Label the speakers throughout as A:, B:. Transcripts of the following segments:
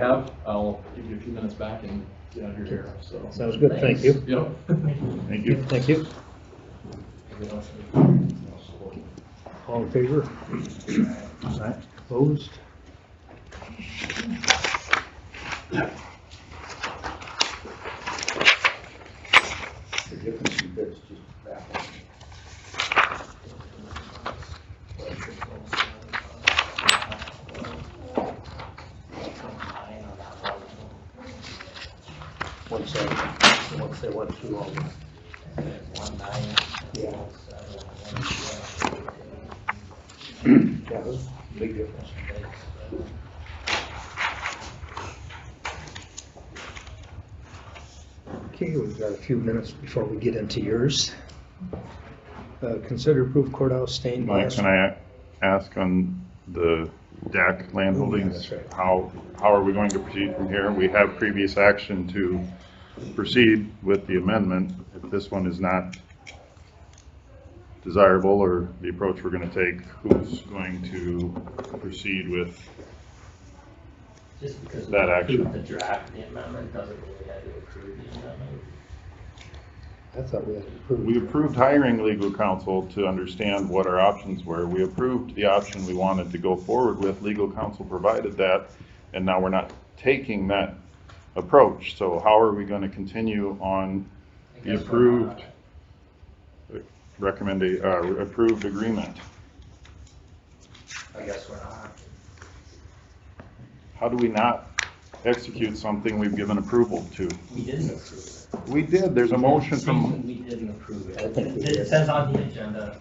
A: I'll give you a few minutes back and get out of your hair. So
B: Sounds good. Thank you.
A: Yep.
C: Thank you.
B: Thank you. All in favor? Aye. Opposed? The difference in bids just baffles me. Once they went through all this. Yeah. Yeah, that's a big difference. Okay, we've got a few minutes before we get into yours. Consider approved courthouse stained
C: Mike,
B: glass.
C: can I ask on the DAC land holdings,
B: that's right.
C: how are we going to proceed from here? We have previous action to proceed with the amendment. If this one is not desirable, or the approach we're going to take, who's going to proceed with
D: Just because
C: that
D: we
C: action?
D: approved the draft, the amendment doesn't mean we had to approve the amendment.
B: I thought we had approved.
C: We approved hiring legal counsel to understand what our options were. We approved the option we wanted to go forward with. Legal counsel provided that, and now we're not taking that approach. So how are we going to continue on the approved approved agreement?
D: I guess we're not.
C: How do we not execute something we've given approval to?
D: We didn't approve it.
C: We did. There's a motion from,
D: We didn't approve
B: I think we
D: it. It
B: did.
D: says on the agenda,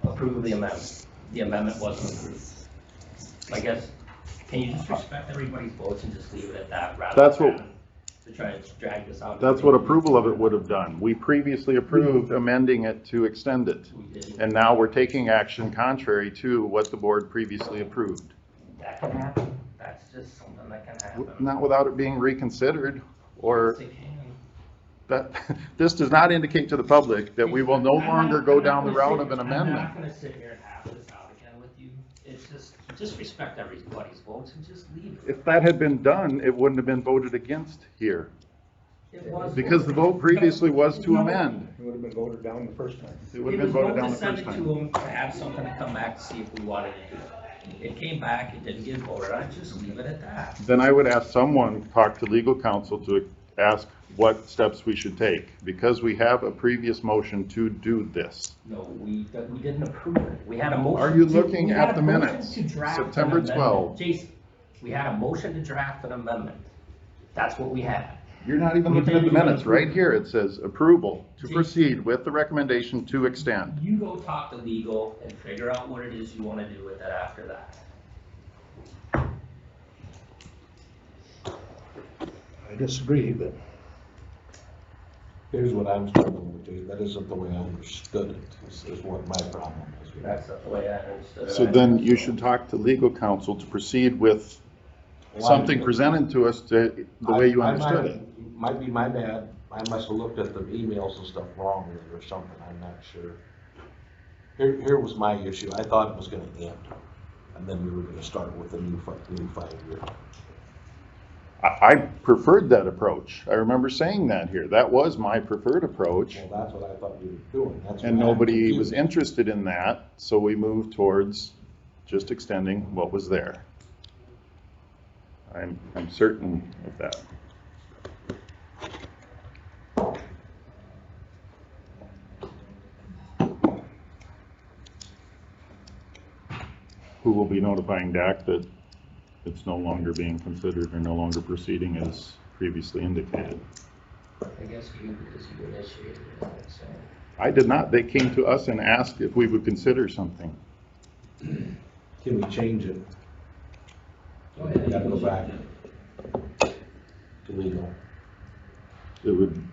D: approve the amendment. The amendment wasn't approved. I guess, can you just respect everybody's votes and just leave it at that rather
C: That's what-
D: than to try and drag this out?
C: that's what approval of it would have done. We previously approved amending it to extend it.
D: We didn't.
C: And now we're taking action contrary to what the board previously approved.
D: That can happen. That's just something that can happen.
C: Not without it being reconsidered, or
D: Yes, it can.
C: that, this does not indicate to the public that we will no longer go down the route of an
D: I'm
C: amendment.
D: not gonna sit here and have this out again with you. It's just respect everybody's votes and just leave it.
C: If that had been done, it wouldn't have been voted against here,
D: It was
C: because the vote previously was to amend.
B: It would have been voted down the first time.
C: It would have been voted down the first
D: It was voted to
C: time.
D: send it to them, to have something to come back to see if we wanted to do it. It came back, it didn't get voted on, just leave it at that.
C: Then I would ask someone, talk to legal counsel to ask what steps we should take, because we have a previous motion to do this.
D: No, we didn't approve it. We had a motion.
C: Are you
D: to-
C: looking
D: we had
C: at
D: a
C: the
D: motion
C: minutes?
D: to draft an
C: September
D: amendment.
C: 12.
D: Jason, we had a motion to draft an amendment. That's what we had.
C: You're not even
D: We
C: looking at the
D: didn't even
C: minutes. Right
D: approve.
C: here, it says approval to
D: See?
C: proceed with the recommendation to extend.
D: You go talk to legal and figure out what it is you want to do with it after that.
B: I disagree, but
E: Here's what I'm struggling with, Dave. That isn't the way I understood it, is what my problem is.
D: That's not the way I understood it.
C: So then you should talk to legal counsel to proceed with something presented to us to, the way you understood it.
E: Might be my bad. I must have looked at the emails and stuff wrong or something. I'm not sure. Here was my issue. I thought it was gonna end, and then we were gonna start with a new 5-year.
C: I preferred that approach. I remember saying that here. That was my preferred approach.
E: Well, that's what I thought you were doing. That's
C: And
E: what I'm
C: nobody was
E: confused.
C: interested in that, so we moved towards just extending what was there. I'm certain of that. Who will be notifying DAC that it's no longer being considered or no longer proceeding as previously indicated?
D: I guess you, because you initiated it, so.
C: I did not. They came to us and asked if we would consider something.
E: Can we change it?
D: Go ahead.
E: Gotta go back to legal.
C: It would,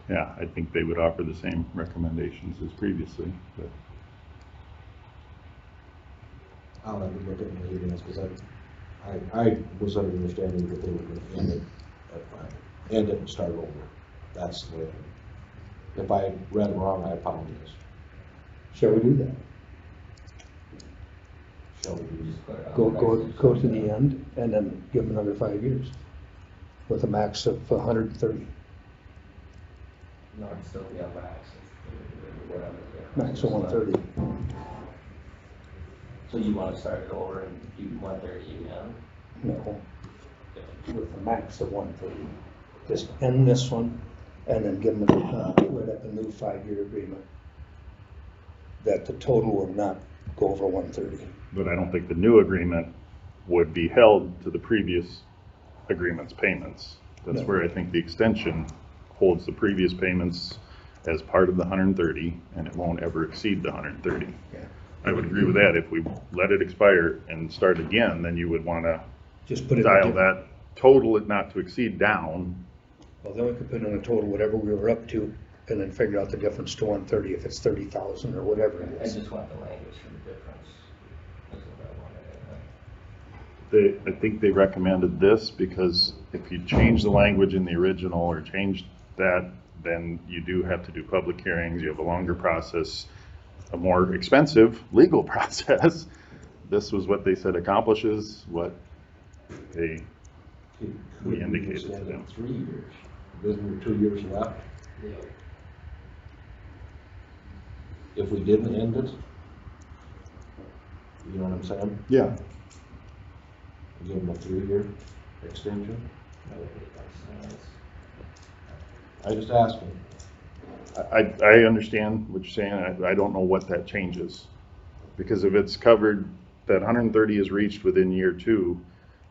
C: yeah, I think they would offer the same recommendations as previously, but
E: I'll have to look at my emails, because I was under the understanding that they were gonna end it at 5, end it and start over. That's the way, if I read wrong, I apologize.
B: shall we do that?
E: Shall we do
D: Just put it on
B: Go,
D: the
B: go,
D: next
B: go to
D: agenda.
B: the end and then give them another 5 years with a max of 130,
D: No, it'd still be a max, whatever. the
B: max of
D: difference is.
B: 130.
D: So you wanna start it over and do 130 again?
B: No, with a max of 130. Just end this one and then give them, write up a new 5-year agreement. That the total will not go over 130.
C: But I don't think the new agreement would be held to the previous agreement's payments. That's
B: No.
C: where I think the extension holds the previous payments as part of the 130, and it won't ever exceed the 130.
B: Yeah.
C: I would agree with that. If we let it expire and start again, then you would want to
B: Just put it.
C: dial that total not to exceed down.
B: Well, then we could put in a total, whatever we were up to, and then figure out the difference to 130, if it's 30,000 or whatever it
D: I
B: is.
D: just want the language for the difference. That's what I wanted.
C: I think they recommended this because if you change the language in the original or change that, then you do have to do public hearings, you have a longer process, a more expensive legal process. This was what they said accomplishes what they, we
E: Could
C: indicated to
E: extend it
C: them.
E: 3 years? Isn't there 2 years left?
D: Yeah.
E: If we didn't end it? You know what I'm saying?
C: Yeah.
E: Give them a 3-year extension?
D: That would make sense.
E: I just asking.
C: I understand what you're saying. I don't know what that changes. Because if it's covered, that 130 is reached within year 2,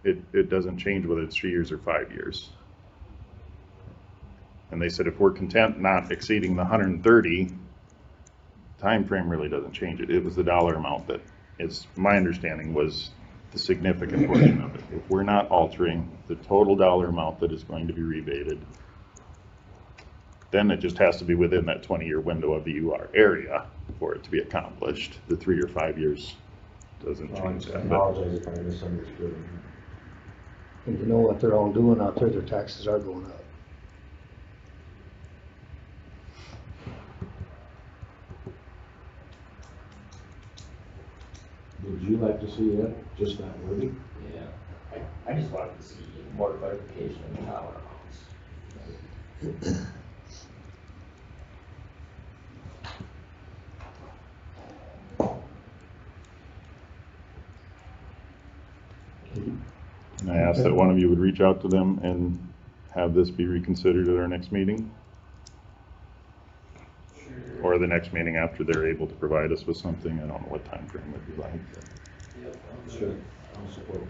C: it doesn't change whether it's 3 years or 5 years. And they said if we're content not exceeding the 130, time frame really doesn't change it. It was the dollar amount that is, my understanding was the significant portion of it. If we're not altering the total dollar amount that is going to be rebated, then it just has to be within that 20-year window of the UR area for it to be accomplished. The 3 or 5 years doesn't
E: I
C: change that. But
E: apologize if I misunderstood.
B: And you know what they're all doing out there, their taxes are going up.
E: Would you like to see it, just that wording?
D: Yeah, I just wanted to see more clarification in the dollar amounts.
C: And I asked that one of you would reach out to them and have this be reconsidered at our next meeting, or the next meeting after they're able to provide us with something. I don't know what time frame would be like.
E: Sure. I'll support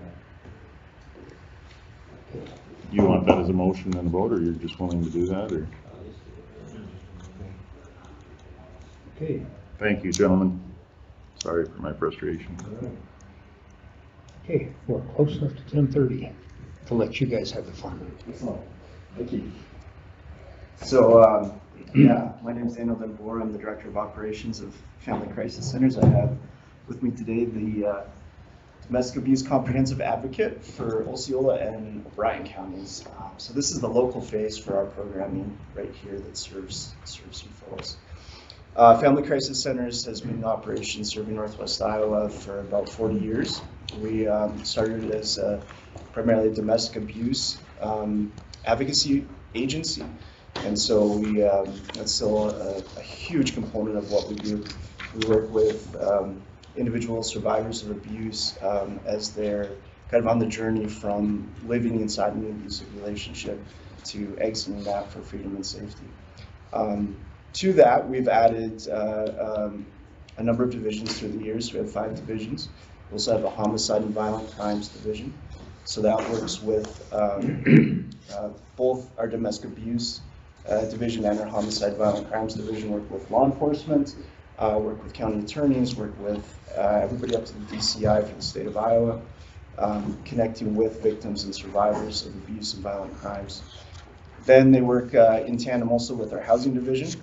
E: that.
C: You want that as a motion and a vote, or you're just willing to do that, or?
B: Okay,
C: Thank you, gentlemen. Sorry for my frustration.
B: okay, we're close enough to 10:30 to let you guys have the fun.
F: Excellent. Thank you. So, yeah, my name is Daniel Denboer. I'm the Director of Operations of Family Crisis Centers. I have with me today the Domestic Abuse Comprehensive Advocate for Osceola and Bryan counties. So this is the local face for our programming right here that serves you folks. Family Crisis Centers has been in operation serving Northwest Iowa for about 40 years. We started as primarily a domestic abuse advocacy agency, and so that's still a huge component of what we do. We work with individual survivors of abuse as they're kind of on the journey from living inside an abusive relationship to exiting that for freedom and safety. To that, we've added a number of divisions through the years. We have 5 divisions. We also have a homicide and violent crimes division. So that works with both our domestic abuse division and our homicide violent crimes division. Work with law enforcement, work with county attorneys, work with everybody up to the DCI for the state of Iowa, connecting with victims and survivors of abuse and violent crimes. Then they work in tandem also with our housing division,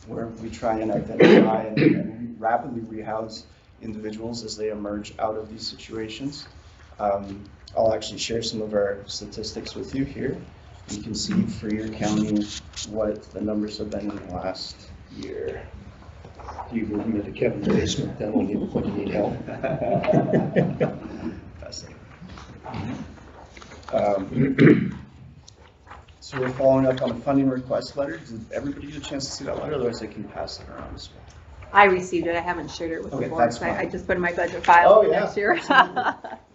F: where we try and identify and rapidly rehouse individuals as they emerge out of these situations. I'll actually share some of our statistics with you here. You can see for your county what the numbers have been in the last year.
B: Do you move them into Kevin's basement then when you need help?
F: So we're following up on a funding request letter. Did everybody get a chance to see that letter? Otherwise, I can pass it around as well.
G: I received it. I haven't shared it with
F: Okay,
G: the board.
F: that's
G: So I
F: fine.
G: just put in my budget file
F: Oh,
G: for
F: yeah,
G: next year.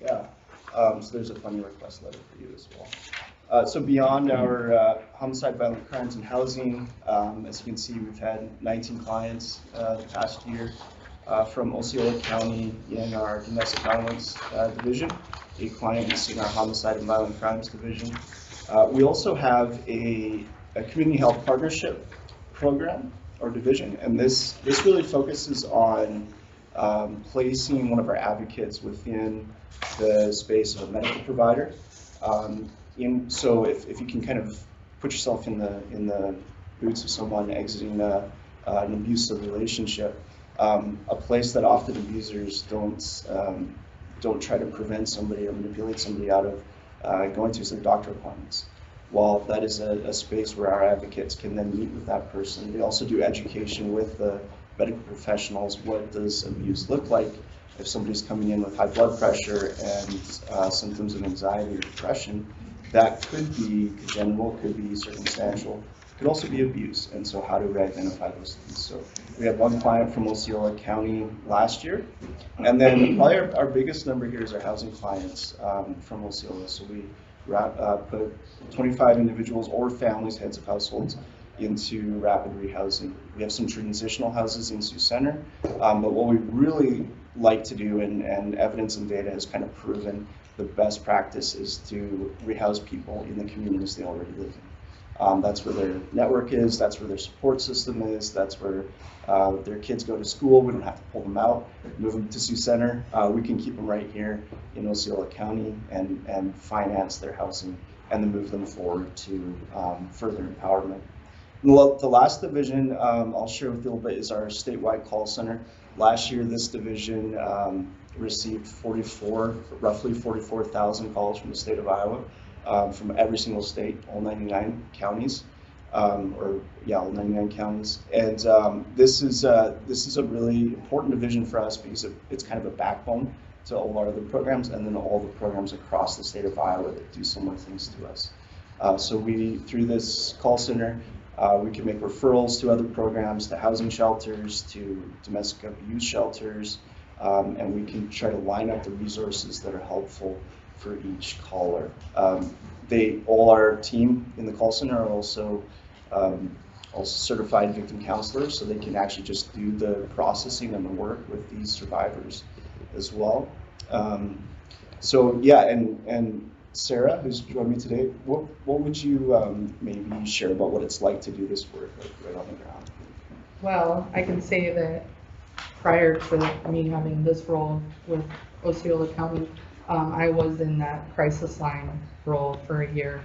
F: Yeah, so there's a funding request letter for you as well. So beyond our homicide, violent crimes, and housing, as you can see, we've had 19 clients the past year from Osceola County in our domestic violence division, a client in our homicide and violent crimes division. We also have a community health partnership program or division, and this really focuses on placing one of our advocates within the space of a medical provider. So if you can kind of put yourself in the boots of someone exiting an abusive relationship, a place that often abusers don't try to prevent somebody or manipulate somebody out of going to is their doctor appointments. While that is a space where our advocates can then meet with that person, they also do education with the medical professionals. What does abuse look like if somebody's coming in with high blood pressure and symptoms of anxiety or depression? That could be congenital, could be circumstantial, could also be abuse. And so how do we identify those things? So we had one client from Osceola County last year. And then probably our biggest number here is our housing clients from Osceola. So we put 25 individuals or families, heads of households, into rapid rehousing. We have some transitional houses in Sioux Center, but what we really like to do, and evidence and data has kind of proven the best practice, is to rehouse people in the communities they already live in. That's where their network is, that's where their support system is, that's where their kids go to school. We don't have to pull them out, move them to Sioux Center. We can keep them right here in Osceola County and finance their housing and then move them forward to further empowerment. The last division I'll share with you a little bit is our statewide call center. Last year, this division received roughly 44,000 calls from the state of Iowa, from every single state, all 99 counties, all 99 counties. And this is a really important division for us because it's kind of a backbone to all our other programs, and then all the programs across the state of Iowa that do similar things to us. So through this call center, we can make referrals to other programs, to housing shelters, to domestic abuse shelters, and we can try to line up the resources that are helpful for each caller. All our team in the call center are also certified victim counselors, so they can actually just do the processing and the work with these survivors as well. So yeah, and Sarah, who's joined me today, what would you maybe share about what it's like to do this work, like right on the ground?
H: Well, I can say that prior to me having this role with Osceola County, I was in that crisis line role for a year.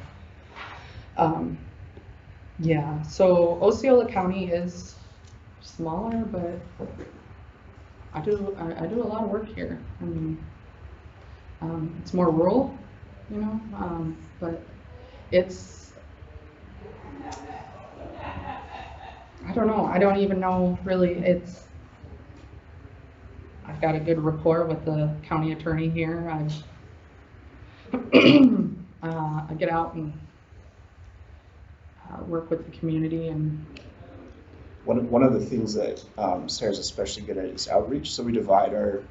H: Yeah, so Osceola County is smaller, but I do a lot of work here. I mean, it's more rural, you know, but it's, I don't know. I don't even know really. I've got a good rapport with the county attorney here. I get out and work with the community. And
F: one of the things that Sarah's especially good at is outreach. So we divide our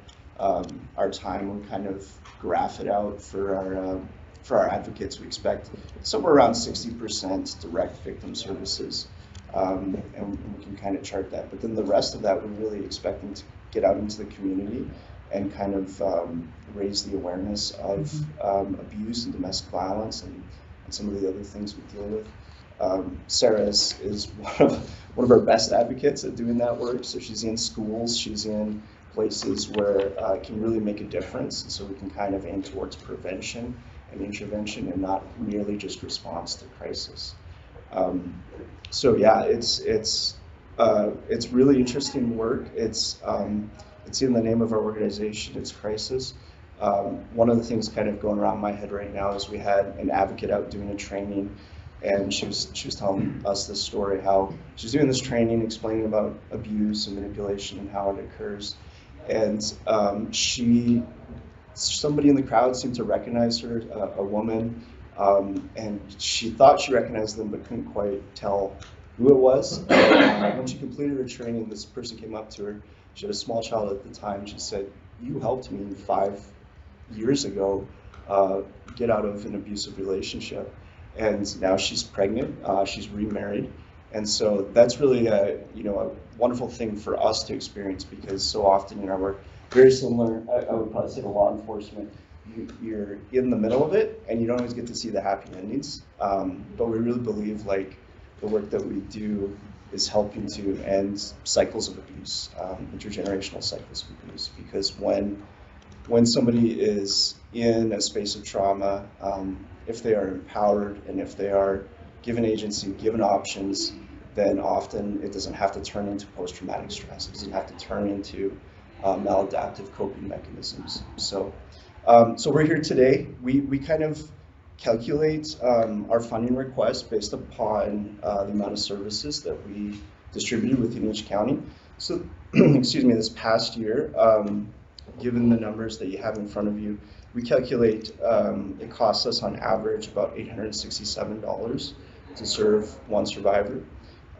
F: time and kind of graph it out for our advocates. We expect somewhere around 60% direct victim services, and we can kind of chart that. But then the rest of that, we're really expecting to get out into the community and kind of raise the awareness of abuse and domestic violence and some of the other things we deal with. Sarah is one of our best advocates at doing that work. So she's in schools, she's in places where it can really make a difference, and so we can kind of aim towards prevention and intervention and not merely just response to crisis. So yeah, it's really interesting work. It's in the name of our organization. It's crisis. One of the things kind of going around my head right now is we had an advocate out doing a training, and she was telling us this story, how she's doing this training, explaining about abuse and manipulation and how it occurs. And somebody in the crowd seemed to recognize her, a woman, and she thought she recognized them, but couldn't quite tell who it was. And when she completed her training, this person came up to her. She had a small child at the time. She said, "You helped me 5 years ago get out of an abusive relationship." And now she's pregnant, she's remarried. And so that's really a wonderful thing for us to experience, because so often in our work, very similar, I would probably say, to law enforcement, you're in the middle of it and you don't always get to see the happy endings. But we really believe like the work that we do is helping to end cycles of abuse, intergenerational cycles of abuse, because when somebody is in a space of trauma, if they are empowered and if they are given agency, given options, then often it doesn't have to turn into post-traumatic stress. It doesn't have to turn into maladaptive coping mechanisms. So we're here today. We kind of calculate our funding request based upon the amount of services that we distributed within each county. So, excuse me, this past year, given the numbers that you have in front of you, we calculate it costs us on average about $867 to serve one survivor.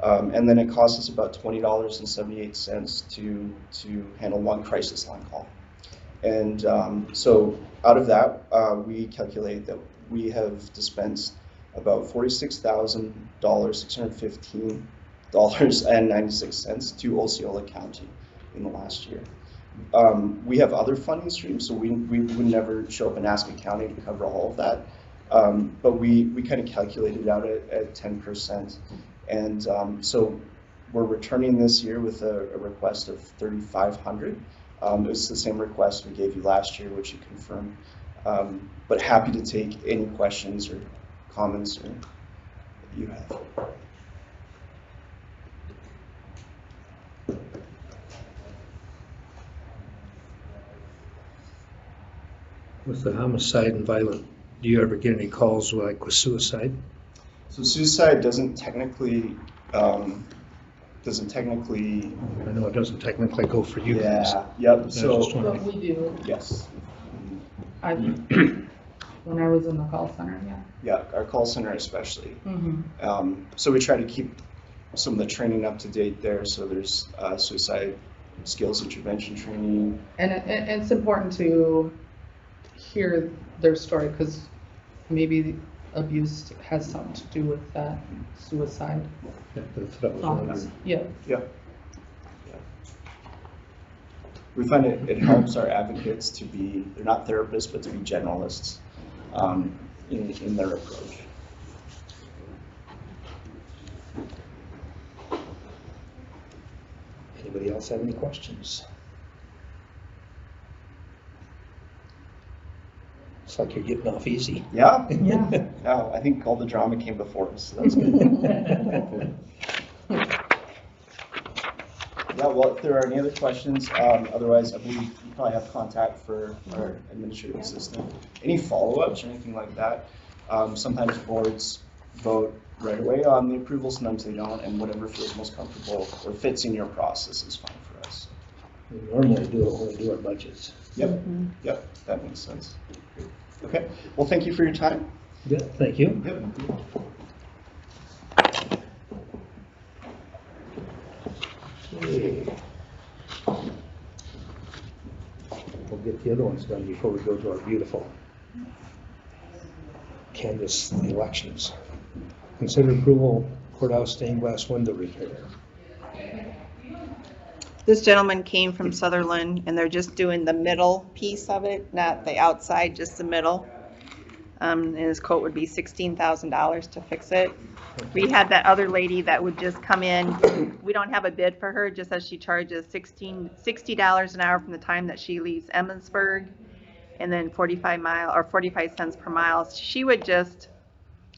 F: And then it costs us about $20.78 to handle one crisis line call. And so out of that, we calculate that we have dispensed about $46,615.96 to Osceola County in the last year. We have other funding streams, so we would never show up and ask a county to cover all of that. But we kind of calculated out at 10%. And so we're returning this year with a request of $3,500. It was the same request we gave you last year, which you confirmed. But happy to take any questions or comments that you have.
B: With the homicide and violent, do you ever get any calls like with suicide?
F: So suicide doesn't technically.
B: I know it doesn't technically go for you guys.
F: Yep.
B: I
F: So
B: was just
H: But
B: wondering.
H: we do,
F: yes.
H: when I was in the call center, yeah.
F: Yeah, our call center especially.
H: Mm-hmm.
F: So we try to keep some of the training up to date there. So there's suicide skills intervention training.
H: And it's important to hear their story, because maybe abuse has something to do with that suicide.
B: That's what I was wondering.
H: Yeah.
F: Yeah. We find it helps our advocates to be, they're not therapists, but to be generalists in their approach.
B: Anybody else have any questions? It's like you're getting off easy.
F: Yeah?
H: Yeah.
F: No, I think all the drama came before us, so that's good. Yeah, well, if there are any other questions, otherwise I believe you probably have contact for our administrative assistant. Any follow-ups or anything like that? Sometimes boards vote right away on the approval, sometimes they don't, and whatever feels most comfortable or fits in your process is fine for us.
B: We normally do it when we do our budgets.
F: Yep, yep, that makes sense. Okay, well, thank you for your time.
B: Yeah, thank you.
F: Yep.
B: Okay. We'll get the other ones done before we go to our beautiful canvas elections. Consider approval courthouse stained glass window repair.
G: This gentleman came from Sutherland, and they're just doing the middle piece of it, not the outside, just the middle. And his quote would be $16,000 to fix it. We had that other lady that would just come in. We don't have a bid for her, just as she charges $60 an hour from the time that she leaves Emmitsburg, and then 45 cents per mile. She would just,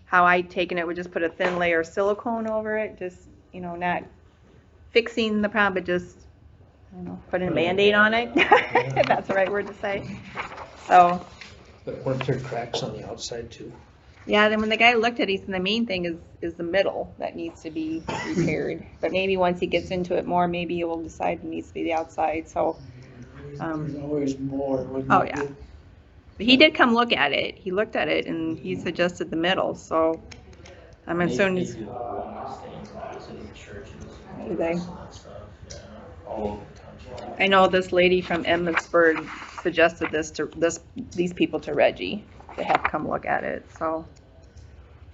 G: how I'd taken it, would just put a thin layer of silicone over it, just, not fixing the problem, but just, putting a Band-Aid on it, if that's the right word to say. So,
B: But weren't there cracks on the outside too?
G: Yeah, then when the guy looked at it, he said the main thing is the middle that needs to be repaired. But maybe once he gets into it more, maybe he will decide it needs to be the outside, so.
I: There's always more when you
G: Oh, yeah.
I: get-
G: But he did come look at it. He looked at it and he suggested the middle, so I'm assuming.
D: They do the wellness things, obviously, in churches.
G: Do they?
D: And that stuff, yeah, all over the country.
G: I know this lady from Emmitsburg suggested these people to Reggie to have come look at it, so.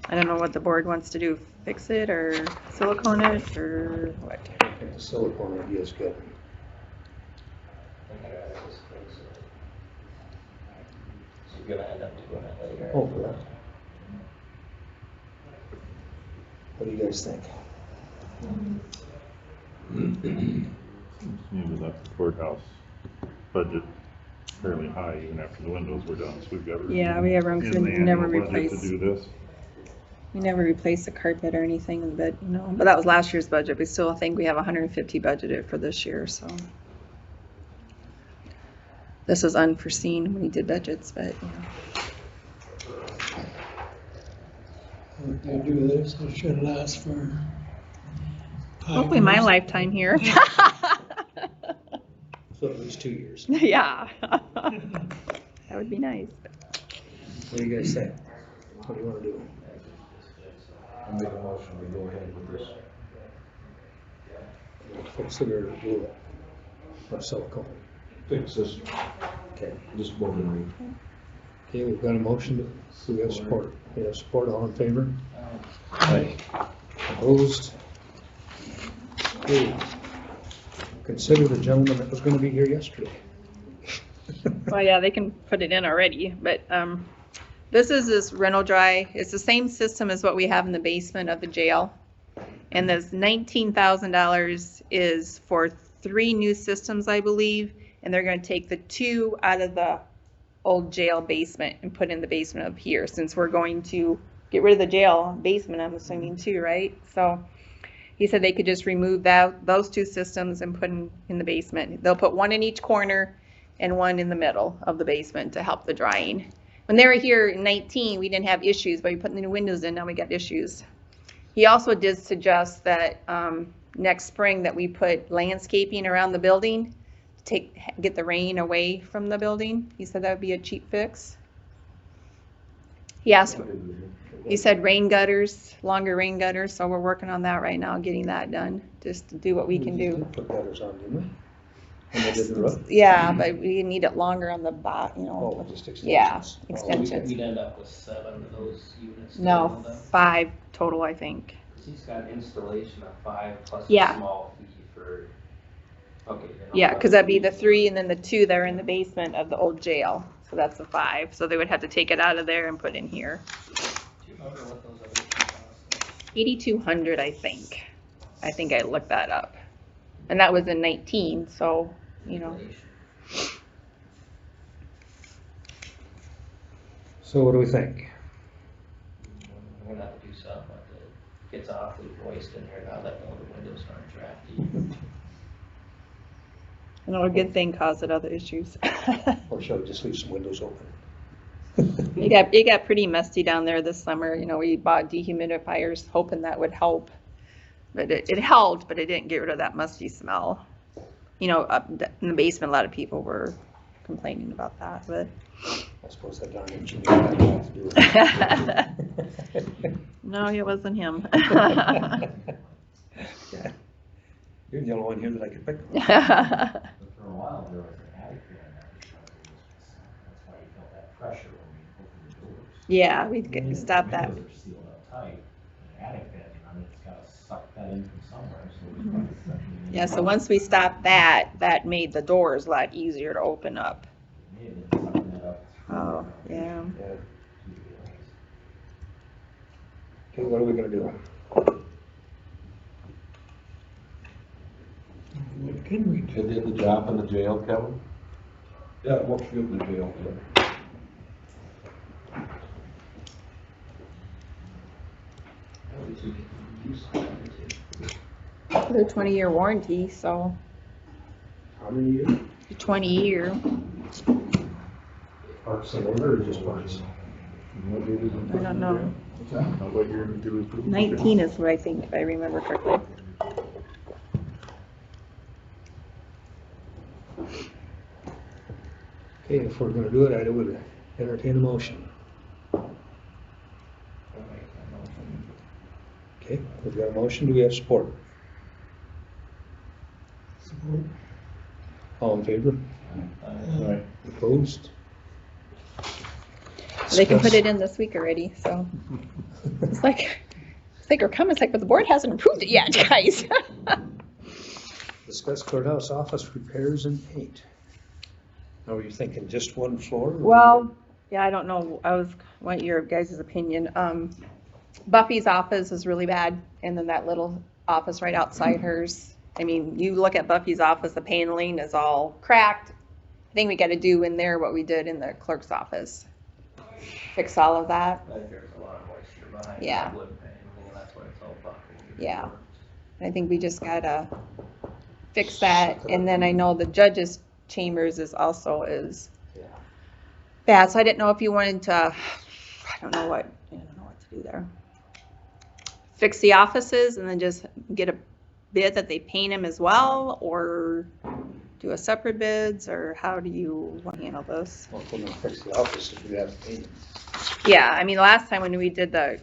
G: I don't know what the board wants to do, fix it or silicone it or what?
B: I think the silicone idea is good.
D: So you're gonna end up doing it later.
B: Oh, yeah. What do you guys think?
C: Seems to me we left the courthouse budget fairly high even after the windows were done, so we've got.
G: Yeah, we have room, 'cause
C: in
G: we
C: the
G: never
C: annual budget
G: replaced.
C: to do this.
G: We never replaced the carpet or anything, but, but that was last year's budget. We still think we have 150 budgeted for this year, so. This was unforeseen when we did budgets, but,
I: If they do this, it should last for 5
G: hopefully my
I: years.
G: lifetime here.
B: So at least 2 years.
G: Yeah. That would be nice.
B: What do you guys think? What do you wanna do?
E: I make a motion, we go ahead with this.
B: Fix it or do it? Or silicone?
E: Fix this,
B: Okay.
E: just vote and read.
B: Okay, we've got a motion. Do we have support? We have support, all in favor? Aye. Opposed? Okay. Consider the gentleman that was gonna be here yesterday.
G: Well, yeah, they can put it in already, but, this is this rental dry. It's the same system as what we have in the basement of the jail. And this $19,000 is for 3 new systems, I believe, and they're gonna take the 2 out of the old jail basement and put in the basement up here, since we're going to get rid of the jail basement, I'm assuming too, right? So he said they could just remove those 2 systems and put in the basement. They'll put 1 in each corner and 1 in the middle of the basement to help the drying. When they were here in 19, we didn't have issues, but we put the new windows in, now we got issues. He also did suggest that next spring that we put landscaping around the building, get the rain away from the building. He said that would be a cheap fix. He said rain gutters, longer rain gutters, so we're working on that right now, getting that done, just to do what we can do.
B: Put gutters on, didn't we? When they did the roof?
G: Yeah, but we need it longer on the bottom,
B: Oh, just extensions.
G: Yeah,
B: Oh,
G: extensions.
D: We'd end up with 7 of those units.
G: No,
D: total then.
G: 5 total, I think.
D: He's got installation of 5 plus
G: Yeah.
D: a small fee for, okay. then I'll
G: Yeah,
D: let
G: because that'd be
D: you-
G: the 3 and then the 2 that are in the basement of the old jail. So that's the 5. So they would have to take it out of there and put in here.
D: Do you remember what those other two cost?
G: 8,200, I think. I think I looked that up. And that was in 19, so,
B: So what do we think?
D: We're gonna have to do something with it. Gets awfully moist in here now that all the windows aren't drafty.
G: I know a good thing caused other issues.
B: Or shall we just leave some windows open?
G: It got pretty musty down there this summer. We bought dehumidifiers hoping that would help. But it helped, but it didn't get rid of that musty smell. Up in the basement, a lot of people were complaining about that, but.
B: I suppose that darn engineer had to do it.
G: No, it wasn't him.
B: Yeah. You're the only one here that I could pick on.
J: For a while, there was an attic there, and that's why you felt that pressure when we opened the doors.
G: Yeah, we stopped
J: The
G: that.
J: windows are sealed up tight, the attic bed, it's gotta suck that in from somewhere, so it's probably sucking in.
G: Yeah, so once we stopped that made the doors a lot easier to open up.
J: It may have been sucking that up through
G: Oh,
J: the
G: yeah.
J: foundation
B: Yeah.
J: to the walls.
B: Okay, what are we gonna do?
I: What can we do?
E: They did the job in the jail, Kevin?
A: Yeah, it works good in the jail, yeah.
G: They're 20-year warranty, so
B: How many years?
G: 20-year.
B: Parts and labor or just parts?
G: I don't know.
C: What you're gonna do is.
G: 19 is what I think, if I remember correctly.
B: Okay, if we're gonna do it, I would entertain a motion. Okay, we've got a motion, do we have support?
I: Support.
B: All in favor?
C: Right.
B: Opposed?
G: They can put it in this week already, so it's like we're coming, it's like, but the board hasn't approved it yet, guys.
B: Discuss courthouse office repairs and paint. Now, were you thinking just one floor?
G: Well, yeah, I don't know, want your guys' opinion. Buffy's office is really bad, and then that little office right outside hers. I mean, you look at Buffy's office, the paneling is all cracked. I think we gotta do in there what we did in the clerk's office. Fix all of that.
D: I think there's a lot of moisture behind
G: Yeah.
D: the wood paneling, and that's why it's all buckled.
G: Yeah. I think we just gotta fix that, and then I know the judge's chambers is
B: Yeah.
G: bad, so I didn't know if you wanted to, I don't know what to do there. Fix the offices and then just get a bid that they paint them as well, or do a separate bids, or how do you want to handle this?
B: Well, if we're gonna fix the office, we have to paint it.
G: Yeah, I mean, last time when we did the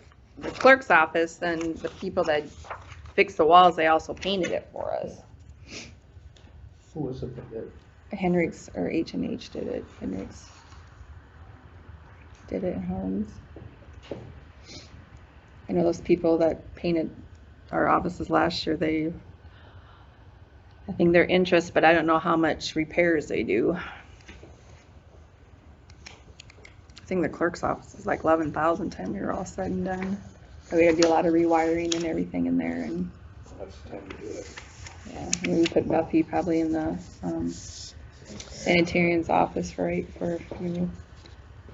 G: clerk's office, then the people that fixed the walls, they also painted it for us.
B: Who was it that did?
G: Henrik's or H&H did it. Henrik's did it in Holmes. I know those people that painted our offices last year, I think they're interested, but I don't know how much repairs they do. I think the clerk's office is like 11,000 time we were all said and done. So we had to do a lot of rewiring and everything in there, and
B: That's the time to do it.
G: yeah, we put Buffy probably in the sanitarian's office for a few,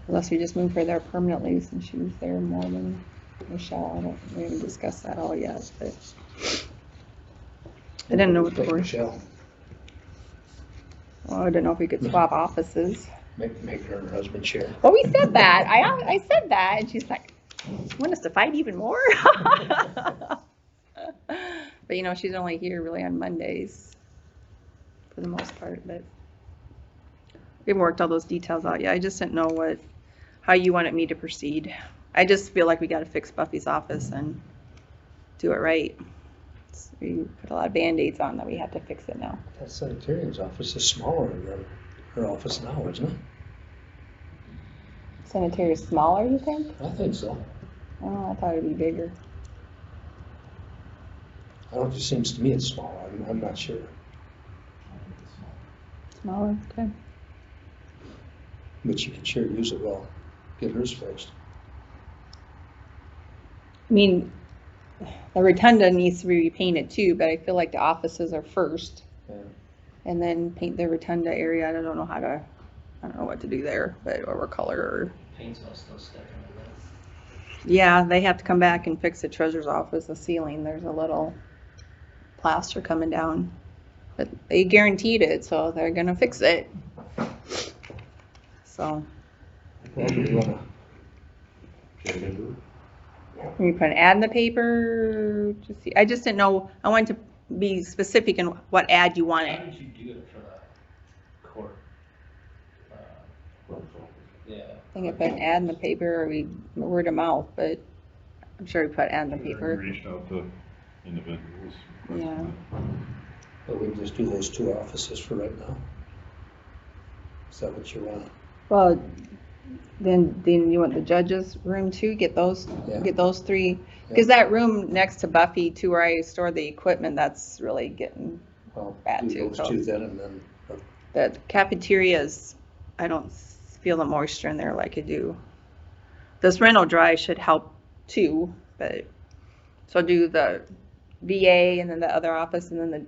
G: unless we just move her there permanently since she was there more than Michelle. We haven't discussed that all yet, but I didn't know what the board.
B: Michelle,
G: Well, I didn't know if we could swap offices.
B: make her and her husband share.
G: Well, we said that. I said that, and she's like, "You want us to fight even more?" But you know, she's only here really on Mondays for the most part. But we haven't worked all those details out yet. I just didn't know how you wanted me to proceed. I just feel like we got to fix Buffy's office and do it right. We put a lot of Band-Aids on that. We have to fix it now.
B: That sanitarian's office is smaller than her office now, isn't it?
G: Sanitary is smaller, you think?
B: I think so.
G: Oh, I thought it'd be bigger.
B: I don't know, it just seems to me it's smaller. I'm not sure.
G: Smaller, okay.
B: But you can sure use it well. Get hers fixed.
G: I mean, the rotunda needs to be repainted too, but I feel like the offices are first.
B: Yeah.
G: And then paint the rotunda area. I don't know what to do there, or what color, or,
D: Paint's all still sticking in there.
G: yeah, they have to come back and fix the treasurer's office, the ceiling. There's a little plaster coming down. But they guaranteed it, so they're gonna fix it. So,
B: Well, do we wanna?
G: we put an ad in the paper, I just didn't know, I wanted to be specific in what ad you
D: How
G: wanted.
D: did you do it for the court? Yeah.
G: I think I put an ad in the paper, or we word of mouth, but I'm sure we put ad in the paper.
C: Reached out to individuals.
G: Yeah.
B: But we can just do those two offices for right now? Is that what you want?
G: Well, then you want the judge's room too, get those three, because that room next to Buffy to where I store the equipment, that's really getting,
B: Well,
G: Bad
B: do
G: too,
B: those
G: so-
B: two then, and then,
G: the cafeterias, I don't feel the moisture in there like I do. This rental dry should help too, but, so do the VA and then the other office and then the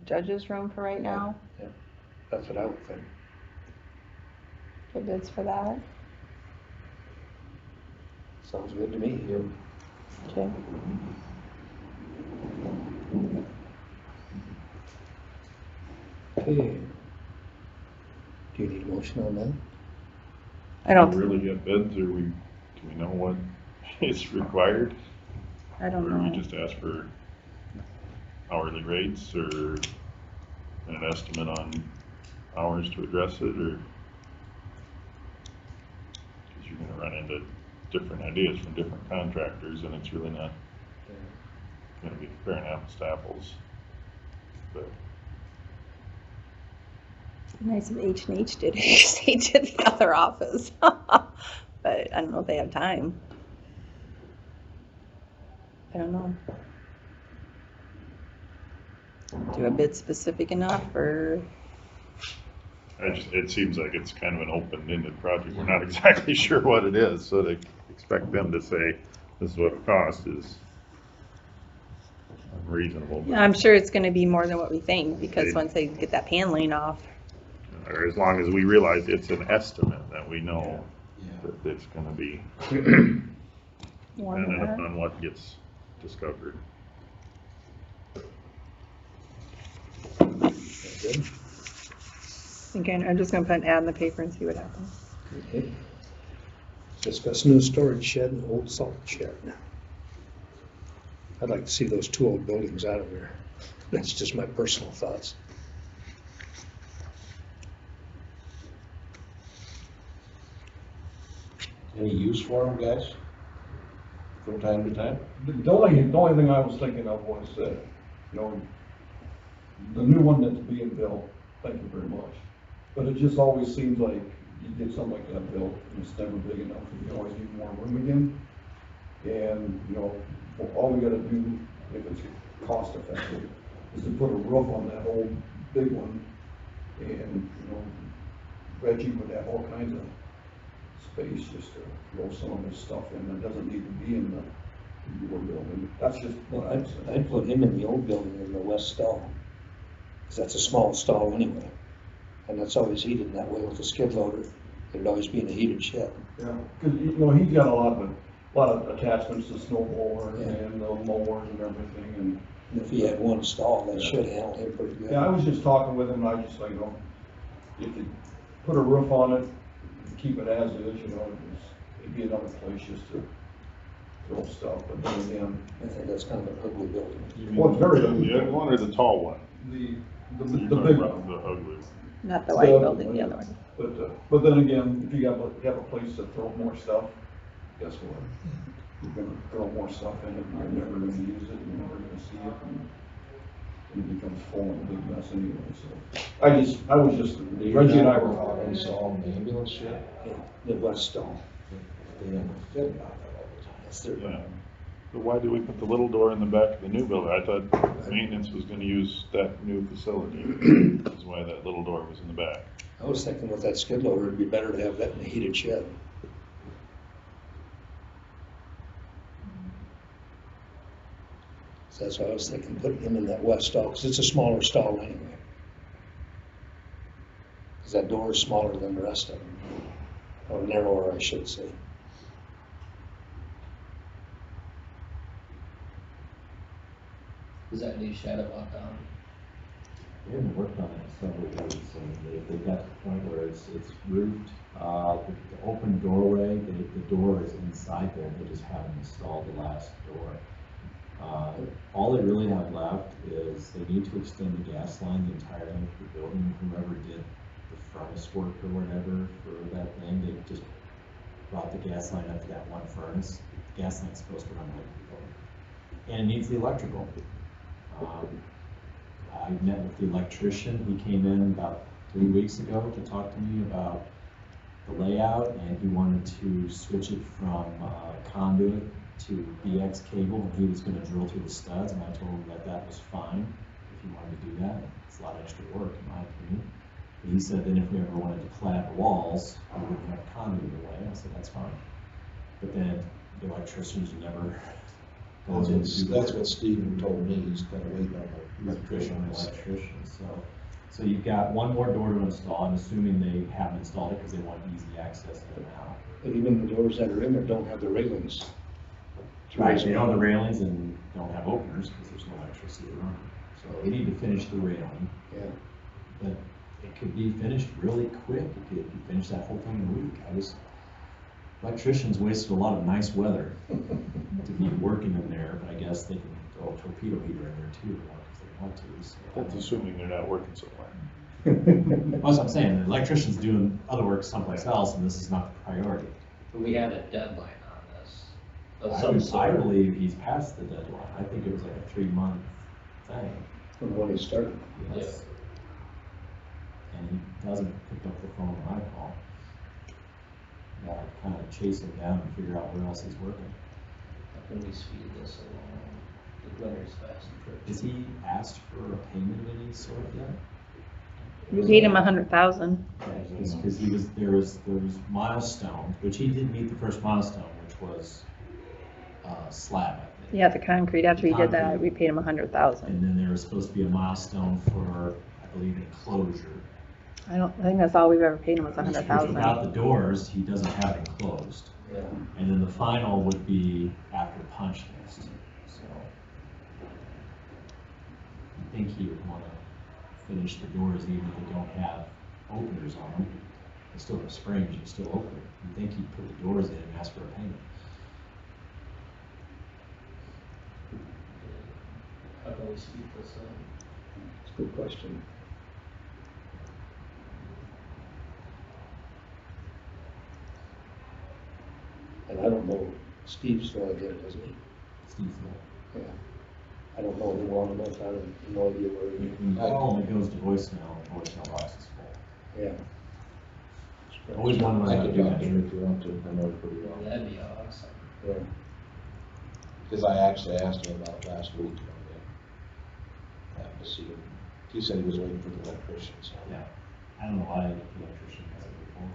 G: judge's room for right now,
B: that's what I would think.
G: get bids for that.
B: Sounds good to me. You-
G: Okay.
B: Okay. Do you need a motion on that?
G: I don't,
C: Really get bids, or we Do we know what is required?
G: I don't
C: Or we
G: know.
C: just ask for hourly rates or an estimate on hours to address it, or? Because you're gonna run into different ideas from different contractors, and it's really not gonna be comparing apples to apples. But
G: Nice if H&H did it, 'cause they did the other office. But I don't know if they have time. I don't know. Do a bit specific enough, or?
C: it seems like it's kind of an open-ended project. We're not exactly sure what it is, so to expect them to say, this is what it costs is unreasonable. But-
G: I'm sure it's gonna be more than what we think, because once they get that paneling off.
C: Or as long as we realize it's an estimate, that we know
E: Yeah.
C: that it's gonna be
G: More than
C: dependent
G: that.
C: on what gets discovered.
B: Good.
G: Again, I'm just gonna put an ad in the paper and see what happens.
B: Okay. Discuss new storage shed and old salt shed. I'd like to see those two old buildings out of there. That's just my personal thoughts.
E: Any use for them, guys? From time to time?
A: The only thing I was thinking of was, you know, the new one that's being built, thank you very much. But it just always seems like you get something like that built, and it's never big enough, and you always need more room again. And, you know, all we gotta do, if it's cost effective, is to put a roof on that old big one. And, you know, Reggie would have all kinds of space just to throw some of his stuff in that doesn't need to be in the newer building. That's just what I'm saying.
B: I'd put him in the old building in the west stall, because that's a small stall anyway. And that's always heated that way with a skid loader. It'd always be in a heated shed.
A: Yeah, cause you know, he's got a lot of attachments to snow blower
B: Yeah.
A: and the mowers and everything, and.
B: And if he had one stall, that should handle him pretty good.
A: Yeah, I was just talking with him, and I just like, you know, if you put a roof on it, keep it as is, you know, it'd be another place just to throw stuff, but then again,
B: I think that's kind of an ugly building.
A: well, it's very,
C: The other one or the tall one?
A: the
C: You're
A: big
C: talking about
A: one.
C: the ugly one.
G: Not the white building, the other one.
A: But then again, if you have a place to throw more stuff, guess what? You're gonna throw more stuff in it, and you're never gonna use it, you're never gonna see it, and it becomes full and a big mess anyway, so. I was just, Reggie and I were talking,
E: Install an ambulance shed?
B: Yeah, the west stall.
E: They have a fit about that all the time.
B: That's their,
C: Yeah. But why do we put the little door in the back of the new building? I thought maintenance was gonna use that new facility. That's why that little door was in the back.
B: I was thinking with that skid loader, it'd be better to have that in a heated shed. So that's why I was thinking, putting him in that west stall, because it's a smaller stall anyway. Because that door is smaller than the rest of them, or narrower, I should say.
D: Is that new shed about done?
J: We haven't worked on it in several weeks, and they got to the point where it's roofed. The open doorway, the door is inside there, they just haven't installed the last door. All they really have left is they need to extend the gas line the entire length of the building. Whoever did the furnace work or whatever for that thing, they just brought the gas line up to that one furnace. The gas line's supposed to run right through the building. And it needs the electrical. I met with the electrician. He came in about 3 weeks ago to talk to me about the layout, and he wanted to switch it from conduit to BX cable, and he was going to drill through the studs, and I told him that that was fine if he wanted to do that. It's a lot of extra work, in my opinion. But he said that if we ever wanted to clad the walls, we wouldn't have conduit away. I said, that's fine. But then the electricians never goes into
E: That's what Steven told me, he's kind of waiting on the electrician.
J: So you've got one more door to install. I'm assuming they haven't installed it because they want easy access to it now.
B: But even the doors that are in there don't have the railings.
J: Right, they don't have the railings and don't have openers because there's no electricity running. So they need to finish the railing,
B: Yeah.
J: but it could be finished really quick if you finish that whole thing in a week. electricians wasted a lot of nice weather to be working in there, but I guess they can throw a torpedo heater in there too, if they want to. So.
C: That's assuming they're not working somewhere.
J: That's what I'm saying, the electrician's doing other work someplace else, and this is not the priority.
D: But we had a deadline on this of
J: I
D: some
J: would- I
D: sort.
J: believe he's past the deadline, I think it was like a 3-month thing.
B: From when he started.
J: Yes. And he doesn't pick up the phone when I call. Gotta kind of chase him down and figure out where else he's working.
D: How can we speed this along? The winter's fast approaching.
J: Has he asked for a payment of any sort yet?
G: We paid him 100,000.
J: Because there was milestone, which he did meet the first milestone, which was slab, I think.
G: Yeah, the concrete, after he did that,
J: Concrete.
G: we paid him 100,000.
J: And then there was supposed to be a milestone for, I believe, enclosure.
G: I think that's all we've ever paid him was
J: Which
G: 100,000.
J: without the doors, he doesn't have enclosed.
B: Yeah.
J: And then the final would be after punch list, so. I think he would wanna finish the doors even if they don't have openers on them. They still have springs, you still open it. I think he'd put the doors in and ask for a payment.
D: How can we speed this up?
B: It's a good question. And I don't know, Steve's gonna get it, isn't he?
J: Steve's not.
B: Yeah. I don't know him long enough, I have no idea where he,
J: When you call and it goes to voicemail, the voicemail box is full.
B: yeah.
J: Always wonder
E: I
J: how to
E: could
J: do
E: talk
J: that.
E: to him if you want to, I know it pretty well.
D: That'd be awesome.
B: Yeah.
E: Because I actually asked him about it last week, and I happened to see him. He said he was waiting for the electrician, so.
J: Yeah, I don't know why the electrician hasn't before.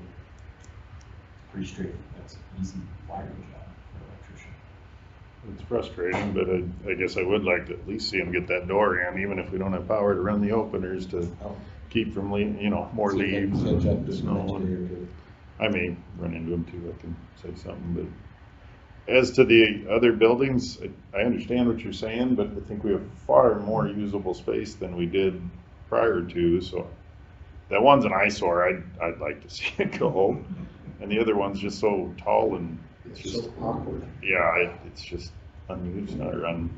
J: Pretty straight, that's an easy wiring job for an electrician.
C: It's frustrating, but I guess I would like to at least see them get that door in, even if we don't have power to run the openers to
E: Oh.
C: keep from more
E: See if they can
C: leaves
E: catch up
C: and
E: to the
C: snow.
E: next day or
C: and-
E: two.
C: I may run into them too, I can say something, but as to the other buildings, I understand what you're saying, but I think we have far more usable space than we did prior to, so that one's an eyesore, I'd like to see it go. And the other one's just so tall and it's
B: It's
C: just,
B: so awkward.
C: yeah, it's just unused or
B: I'd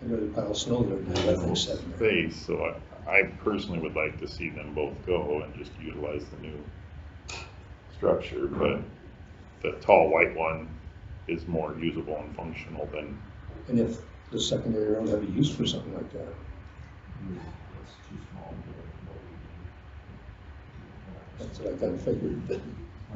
B: rather pile snow there than that thing sitting there.
C: unfaced, so I personally would like to see them both go and just utilize the new structure, but the tall white one is more usable and functional than,
B: And if the secondary road have a use for something like that,
J: It's too small.
B: that's what I kinda figured, but,
J: I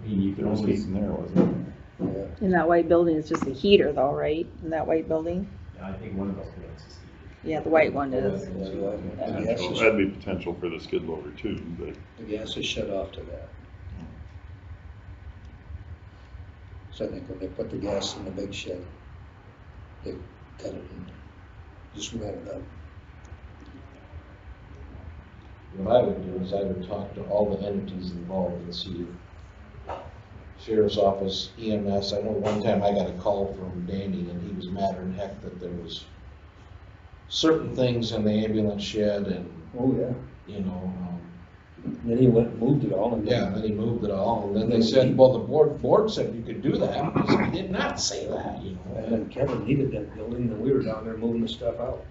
J: mean, you can
C: there was
J: always,
C: heat in there, wasn't there?
B: yeah.
G: In that white building, it's just a heater though, right? In that white building?
J: I think one of those buildings is heated.
G: Yeah, the white one is.
B: Yeah, the gas
C: Potential-
B: is-
C: That'd be potential for the skid loader too, but
B: The gas is shut off to that. So I think when they put the gas in the big shed, they cut it and just ran it up.
E: What I would do is I would talk to all the entities involved and see if Sheriff's Office, EMS, I know one time I got a call from Danny and he was madder than heck that there was certain things in the ambulance shed and,
B: Oh, yeah.
E: you know,
B: Then he went and moved it all and.
E: yeah, and then he moved it all, and then they said, well, the board said you could do that. I said, he did not say that, you
B: And
E: know.
B: then Kevin needed that building, and we were down there moving the stuff out.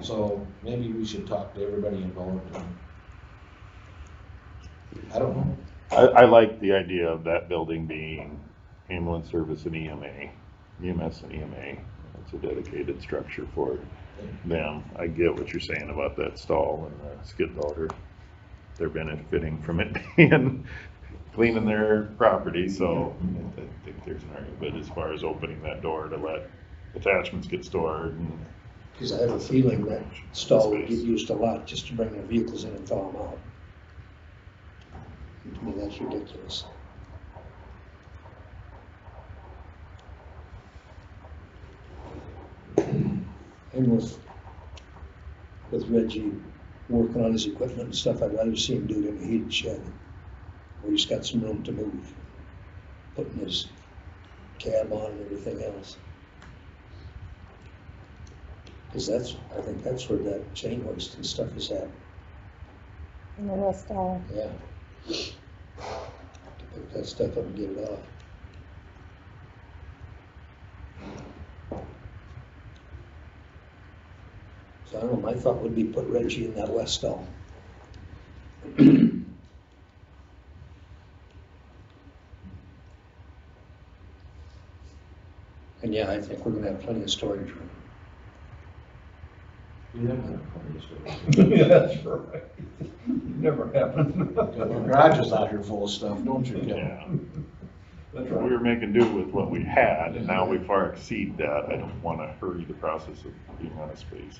E: So maybe we should talk to everybody involved. I don't know.
C: I like the idea of that building being ambulance service and EMS and EMA. It's a dedicated structure for them. I get what you're saying about that stall and the skid loader. They're benefiting from it being cleaning their property, so I think there's an argument. But as far as opening that door to let attachments get stored and
B: Because I have a feeling that stall would get used a lot just to bring their vehicles in and thaw them out. To me, that's ridiculous. And with Reggie working on his equipment and stuff, I'd rather see him do it in a heated shed where he's got some room to move, putting his cab on and everything else. Because I think that's where that chain hoist and stuff is at.
G: In the stall.
B: Yeah. pick that stuff up and get it off. So I don't know, my thought would be put Reggie in that west stall. And yeah, I think we're gonna have plenty of storage room.
J: We never have plenty of storage.
A: Yeah, that's right. Never happened.
E: Got your garages out here full of stuff, don't you, Kevin?
C: Yeah.
A: That's
C: We
A: right.
C: were making do with what we had, and now we far exceed that. I don't wanna hurry the process of being out of space.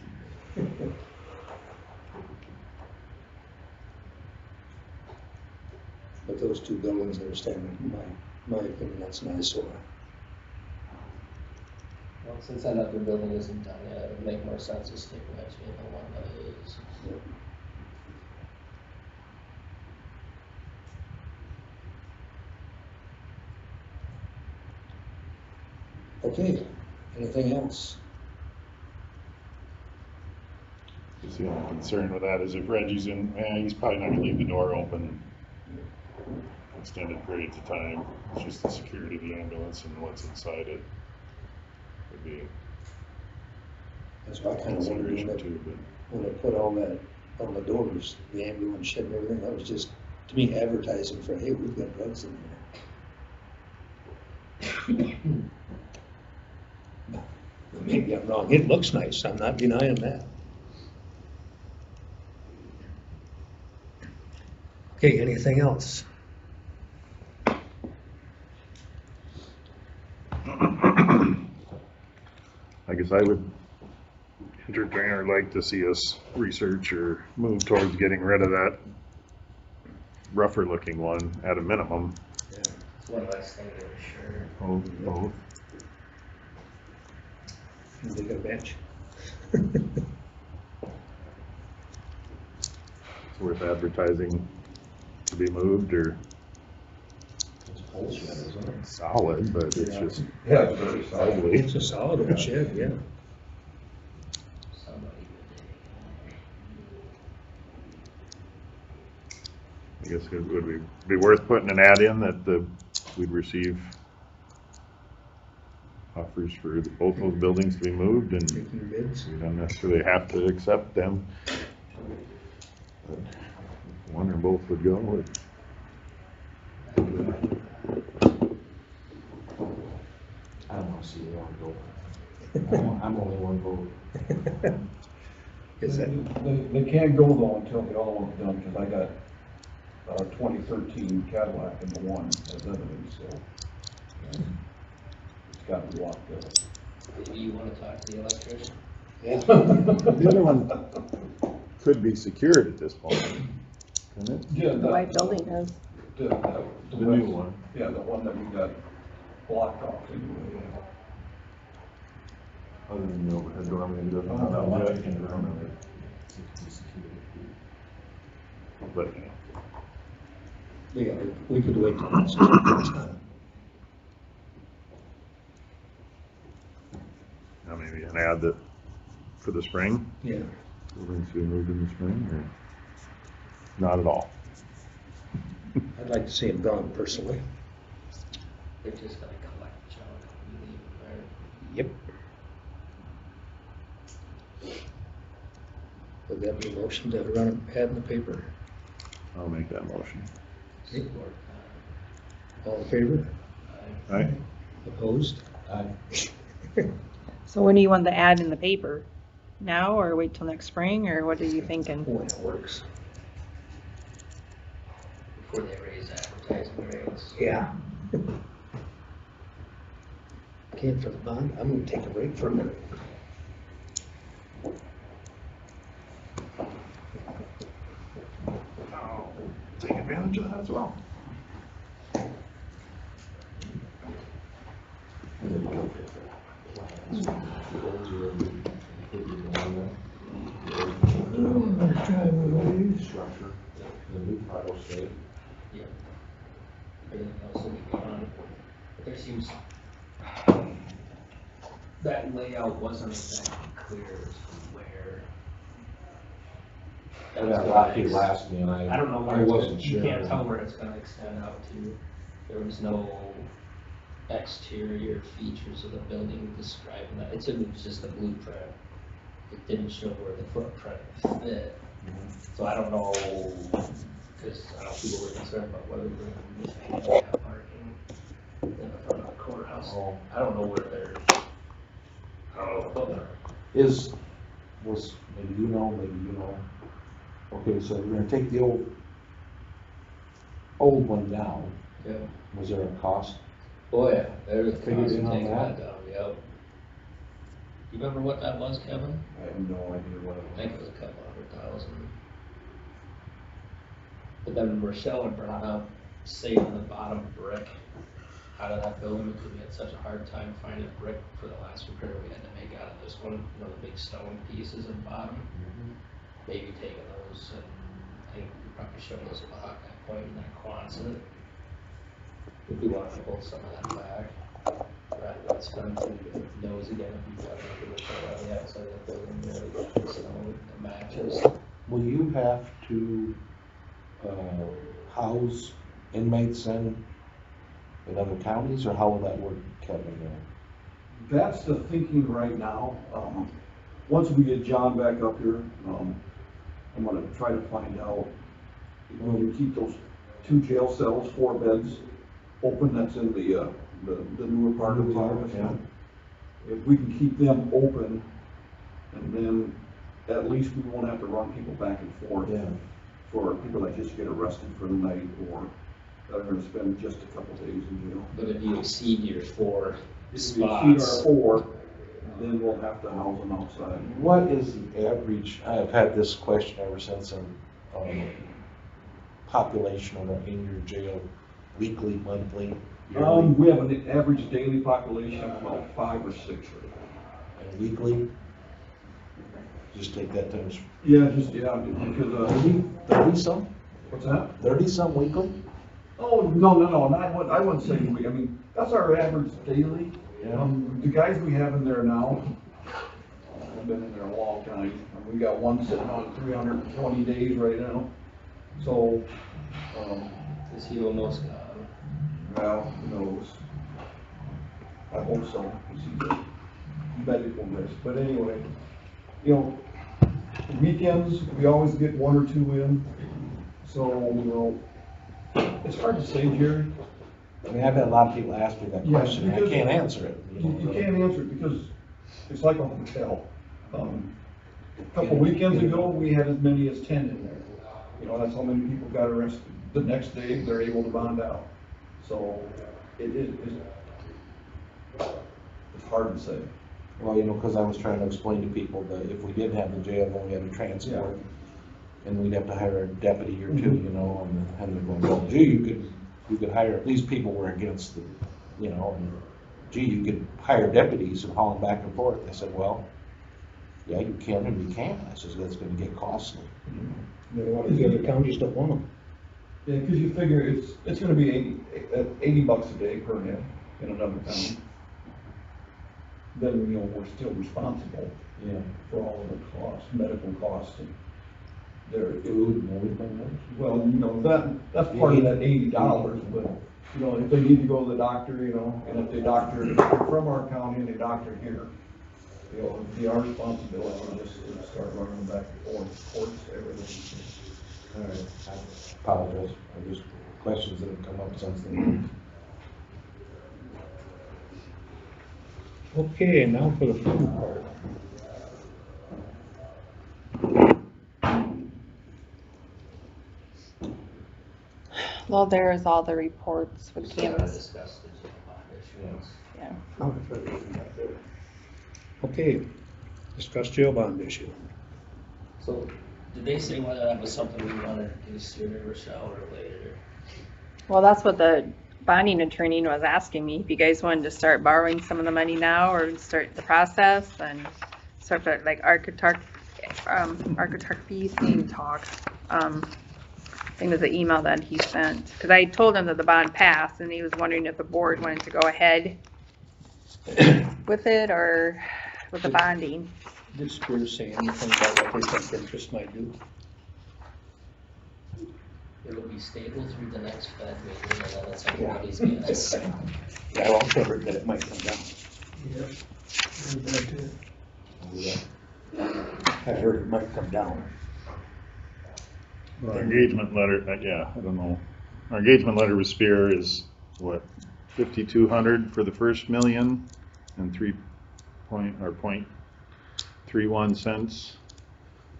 B: But those two buildings that are standing, in my opinion, that's an eyesore.
K: Well, since that other building isn't done yet, it would make more sense to stick with actually the one that is.
B: Okay, anything else?
C: Just the only concern with that is if Reggie's in, he's probably not gonna leave the door open extended periods of time. It's just the security of the ambulance and what's inside it would be
B: That's why I
C: a
B: kind of wondered
C: consideration too, but.
B: when they put all that on the doors, the ambulance shed and everything, that was just, to me, advertising for, hey, we've got drugs in there. Maybe I'm wrong. It looks nice. I'm not denying that. Okay, anything else?
C: I guess I would entertain or like to see us research or move towards getting rid of that rougher looking one at a minimum.
K: That's one less thing to sure.
C: Both.
B: They got a bench.
C: It's worth advertising to be moved or solid, but it's just
A: Yeah, it's very solid.
C: ugly.
B: It's a solid old shed, yeah.
K: Somebody
C: I guess it would be worth putting an ad in that we'd receive offers for both those buildings to be moved, and
B: Taking bids.
C: we don't necessarily have to accept them. But if one or both would go,
E: I don't wanna see one go. I'm only one vote.
B: Is that,
A: They can't go though until the other one's done, because I got 2013 Cadillac in the one as evidence, so it's got to be locked up.
K: Maybe you wanna talk to the electrician?
B: yeah,
C: the other one could be secured at this point, couldn't it?
A: Yeah,
G: The white building is.
C: The new one.
A: Yeah, the one that we got blocked off anyway.
C: Other than the overhead door, maybe doesn't
J: Oh,
C: have
J: no,
C: that
J: electric
C: jet.
J: and ground of it. It's security.
C: But,
B: yeah, we could wait till next time.
C: maybe an ad that, for the spring,
B: Yeah,
C: buildings to be moved in the spring, or not at all?
B: I'd like to see him gone personally.
K: They're just gonna collect junk and leave it
B: Yep. Would that be a motion to run an ad in the paper?
C: I'll make that motion.
K: there. Support
B: All in favor?
K: that.
C: Right?
B: Opposed?
G: So when do you want the ad in the paper? Now, or wait till next spring, or what are you thinking?
B: When it works.
K: Before they raise advertising rates.
B: Yeah. Okay, for the bond, I'm gonna take a break for a minute.
C: I'll take advantage of that as well.
E: Structure, the new part will stay.
K: Yep. Everything else will be gone. But there seems, that layout wasn't exactly clear as to where.
E: That rocky last me, and
K: I don't know where
E: I
K: it's
E: wasn't
K: gonna,
E: sure.
K: you can't tell where it's gonna extend out to. there was no exterior features of the building describing that. It was just a blueprint. It didn't show where the footprint fit. So I don't know, because I know people were concerned about whether we're going to use handicap parking in the front of the courthouse.
E: Oh.
K: I don't know where they're, I don't know what they're.
E: Maybe you know, okay, so we're gonna take the old one down.
K: Yeah.
E: Was there a cost?
K: Oh, yeah, there was
E: Figured
K: cost
E: in
K: of
E: on
K: taking
E: that?
K: that down, yep. You remember what that was, Kevin?
E: I have no idea what it
K: I think it was a couple $100,000. But then Rochelle had brought up saving the bottom brick out of that building because we had such a hard time finding brick for the last repair we had to make out of this one, you know, the big stone pieces at the bottom. Maybe taking those, and I think we probably showed those at the Hawkeye Point and that Quonset. If we wanted to pull some of that back, rather than spend those again, if you got to Rochelle on the outside of the building, there, the stone, the matches.
E: Will you have to, house inmates in other counties, or how will that work, Kevin?
A: That's the thinking right now. Once we get John back up here, I'm gonna try to find out, when we keep those 2 jail cells, 4 beds open, that's in the newer part of the office.
E: Yeah.
A: If we can keep them open, and then at least we won't have to run people back and forth.
E: Yeah.
A: For people that just get arrested for the night, or that are gonna spend just a couple days in jail.
K: But if you exceed your 4
A: If we
K: spots.
A: exceed our 4, then we'll have to house them outside.
E: What is the average, I've had this question ever since, population in your jail, weekly, monthly, yearly,
A: We have an average daily population of about 5 or 6 right now.
E: and weekly? Just take that times
A: Yeah, because,
E: 30 some?
A: what's that?
E: 30 some weekly?
A: Oh, no, I wouldn't say we, I mean, that's our average daily.
E: Yeah.
A: The guys we have in there now, have been in there a long time. We got one sitting on 320 days right now. So,
K: Is he almost gone?
A: well, who knows? I hope so, 'cause he's a medical risk. But anyway, you know, weekends, we always get 1 or 2 in. So, you know, it's hard to say, Jerry.
E: I mean, I've had a lot of people ask me that
A: Yeah,
E: question, and I
A: because
E: can't answer it.
A: You can't answer it because it's like a hotel. A couple weekends ago, we had as many as 10 in there. You know, that's how many people got arrested. The next day, they're able to bond out. So it's hard to say.
E: Well, you know, because I was trying to explain to people that if we did have the jail, then we had a transport, and we'd have to hire a deputy or 2, you know, and they're going, well, gee, you could hire, these people were against the, you know, and gee, you could hire deputies and haul them back and forth. I said, well, yeah, you can and you can't. I says, that's gonna get costly.
B: A lot of the other counties don't want them.
A: Yeah, because you figure it's gonna be $80 a day per head in another county. Then, you know, we're still responsible
E: Yeah.
A: for all of the costs, medical costs, and
E: Food and everything else.
A: well, you know, that's part of that $80, but, you know, if they need to go to the doctor, you know, and if they doctor from our county and they doctor here, you know, it'd be our responsibility just to start running them back and forth, courts, everything.
E: All right, I apologize. I just, questions that have come up since then.
B: Okay, now for the fun part.
G: Well, there's all the reports
K: We
G: with
K: still gotta
G: Canvas.
K: discuss the jail bond issuance.
G: Yeah.
B: Okay, discuss jail bond issue.
K: So, did they say whether that was something we wanted to do sooner, Rochelle, or later?
G: Well, that's what the bonding attorney was asking me, if you guys wanted to start borrowing some of the money now or start the process and start the, like architect fees being talked. I think it was the email that he sent, because I told him that the bond passed and he was wondering if the board wanted to go ahead with it or with the bonding.
B: Did Spears say anything about what they think interest might do?
K: it'll be stable through the next Fed meeting, and then it's everybody's guess.
B: Yeah, I also heard that it might come down.
I: Yep. Heard that too.
B: I heard it might come down.
C: Our engagement letter, yeah, I don't know. Our engagement letter with Spear is what, 5,200 for the first million and 0.31 cents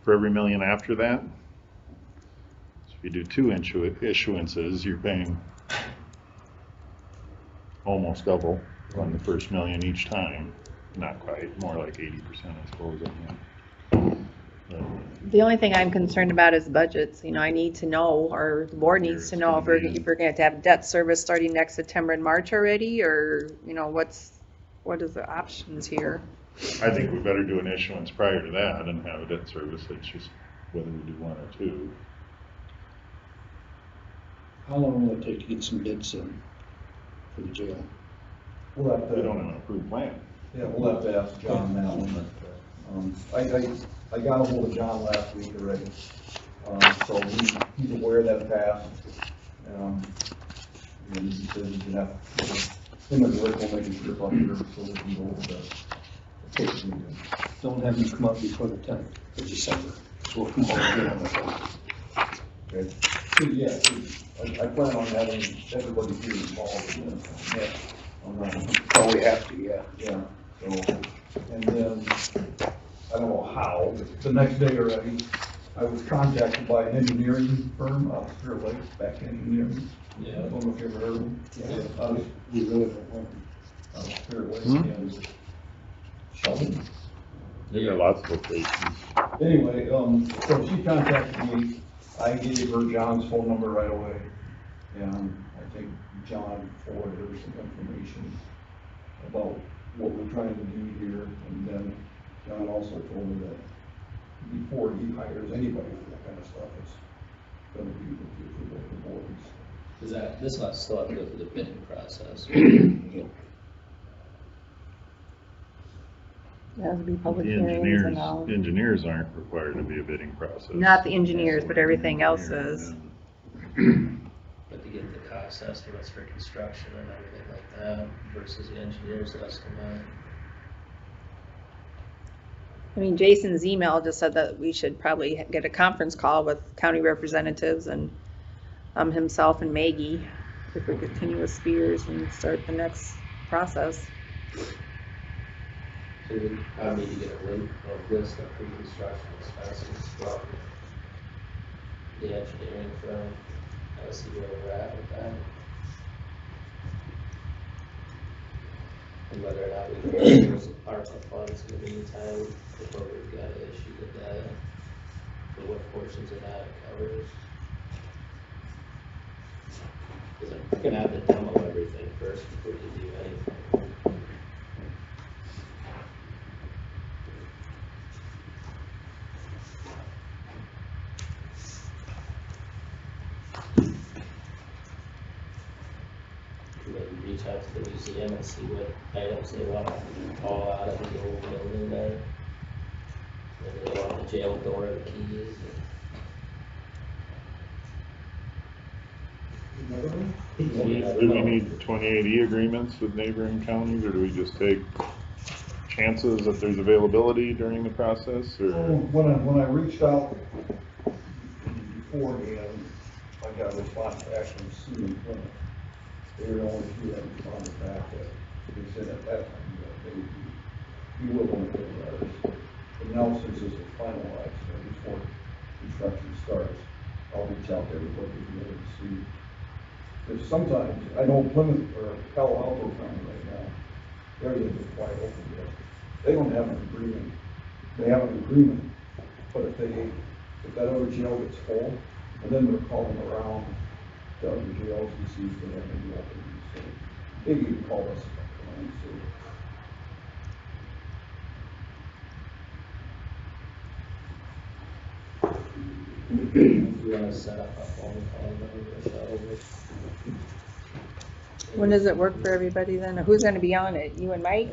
C: for every million after that. So if you do two issuances, you're paying almost double on the first million each time. Not quite, more like 80%, I suppose, I think. But
G: The only thing I'm concerned about is budgets. I need to know, or the board needs to know if we're going to have debt service starting next September and March already, or, what is the options here?
C: I think we better do an issuance prior to that and have a debt service. It's just whether we do one or two.
B: How long will it take to get some bids in for the jail?
A: We'll have
C: We don't
A: to,
C: have an approved plan.
A: yeah, we'll have to ask John that one. I got a hold of John last week already. So he's aware that passed. And he said he's gonna have, him and Rick will make a trip up here so we can go over the.
B: Don't have them come up before the 10th of December. So we'll come over again on the 10th.
A: Okay. So, yeah, I plan on having everybody here involved in this. Yeah. On that.
B: Oh, we have to, yeah.
A: Yeah, so, and then, I don't know how, but the next day already, I was contacted by an engineering firm out of Spirit Lake, back engineering.
K: Yeah.
A: I don't know if you ever heard of them.
B: Yeah.
A: Out of
B: We really don't want them.
A: Spirit Lake
C: Hmm?
A: and Sheldon.
C: There are lots of locations.
A: Anyway, so she contacted me, I gave her John's phone number right away, and I think John forwarded her some information about what we're trying to do here, and then John also told me that before he hires anybody for that kind of stuff, it's gonna be with the approval of the boards.
K: Is that, this will still have to go through the bidding process.
B: Yeah.
G: There has to be public
C: The
G: hearings and all.
C: engineers aren't required to be a bidding process.
G: Not the engineers, but everything else is.
K: But to get the cost estimates for construction and everything like that versus the engineer's estimate.
G: Jason's email just said that we should probably get a conference call with county representatives and himself and Maggie if we continue with Spears and start the next process.
K: So we probably need to get a list of pre-construction expenses from the engineering firm, kind of see where we're at with that. And whether or not we can use ARPA funds in the meantime before we've got to issue the debt, for what portions of that it covers. Because I'm gonna have to demo everything first before we do anything. Maybe reach out to the museum and see what items they want to haul out of the old building there. Maybe they want the jail door, the keys.
C: Do we need 2080 agreements with neighboring counties, or do we just take chances that there's availability during the process, or?
A: When I reached out beforehand, I got a response back from Sue and Plymouth. They were the only two that responded back that they said at that time that they would be willing to pay ours. But now since this is finalized, before construction starts, I'll reach out to everybody to be able to see. Because sometimes, I know Plymouth or Palo Alto County right now, they're just wide open yet. They don't have an agreement. They have an agreement, but if that other jail gets full, and then they're calling around to other jails to see if they have any openings. So they even call us a couple times, so.
K: If you want to set up a phone call, then we'll show over.
G: When does it work for everybody then? Who's gonna be on it? You and Mike?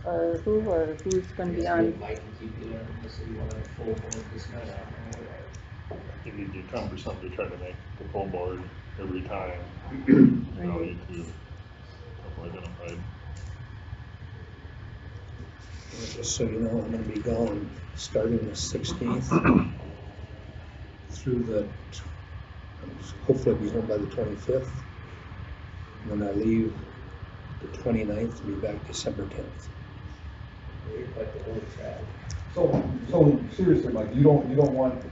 G: Or who's gonna be on?
K: Mike can keep doing it, unless you want a full board discussion.
C: It'd be cumbersome to try to make the full board every time. Now you two have identified.
B: Just so you know, I'm gonna be gone starting the 16th through hopefully I'll be home by the 25th. And then I leave the 29th and be back December 10th.
K: You're quite the old track.
A: So seriously, Mike, you don't want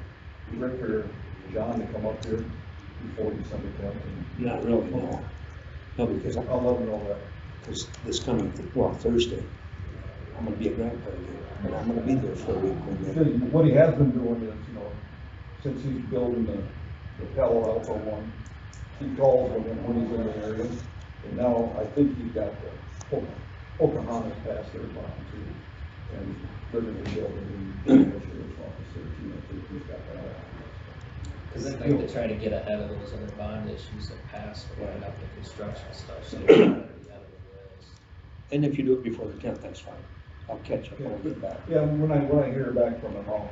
A: Rick or John to come up here before December 10th?
B: Not really, no. No, because
A: I'll let them know that.
B: because this coming, Thursday, I'm gonna be at grandpa again, and I'm gonna be there for a week when they.
A: What he has been doing is, since he's building the Palo Alto one, he calls when he's in the area. And now I think he's got the Pocahontas past there too. And they're gonna be building the sheriff's office there too. I think he's got that.
K: Cause I'd like to try to get ahead of those other bond issues that passed, to line up the construction stuff, so we're already out of the way.
B: And if you do it before the 10th, that's fine. I'll catch up when I get back.
A: Yeah, when I hear back from him, I'll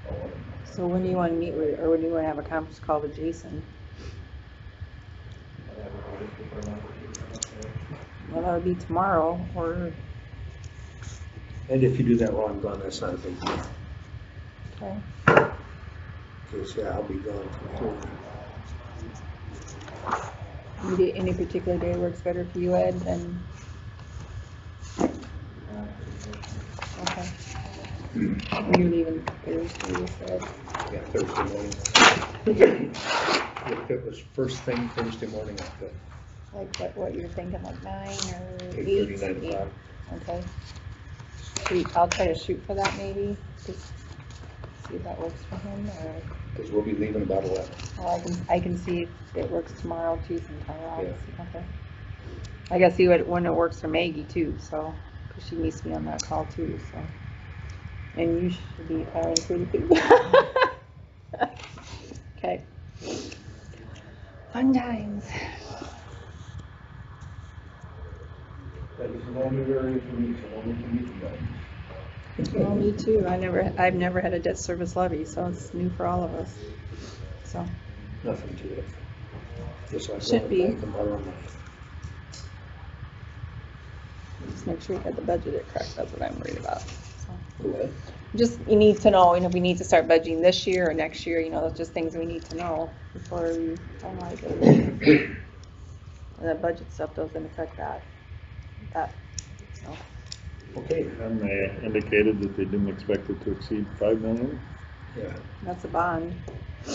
A: let him know.
G: So when do you want to meet with, or when do you want to have a conference call with Jason?
K: Whatever, we'll just keep our numbers, okay.
G: Well, that would be tomorrow, or,
B: And if you do that while I'm gone, that's not a big deal.
G: okay.
B: Because, yeah, I'll be gone completely.
G: Any particular day works better for you, Ed, than, okay. You're leaving Thursday, you said?
B: Yeah, Thursday morning. If it was first thing Thursday morning, I could.
G: Like what you're thinking, like 9 or
B: 8:30,
G: 8?
B: 9 o'clock.
G: Okay. I'll try to shoot for that maybe, just see if that works for him, or,
B: Because we'll be leaving about 11.
G: well, I can see if it works tomorrow too sometime, I'll
B: Yeah.
G: see, okay. I guess see when it works for Maggie too, so, because she needs to be on that call too, so. And you should be filing through the people. Okay. Fun times.
A: That is an all new area for me, so I'll need to meet you guys.
G: Well, me too, I've never had a debt service levy, so it's new for all of us, so.
B: Nothing to it. Just like
G: Should be.
B: going back and borrowing money.
G: Just make sure you got the budget correct, that's what I'm worried about, so.
B: What?
G: Just, you need to know, if we need to start budgeting this year or next year, that's just things we need to know before we finalize it. And that budget stuff doesn't affect that, so.
B: Okay.
C: And they indicated that they didn't expect it to exceed 5 million?
B: Yeah.
G: That's a bond.
C: I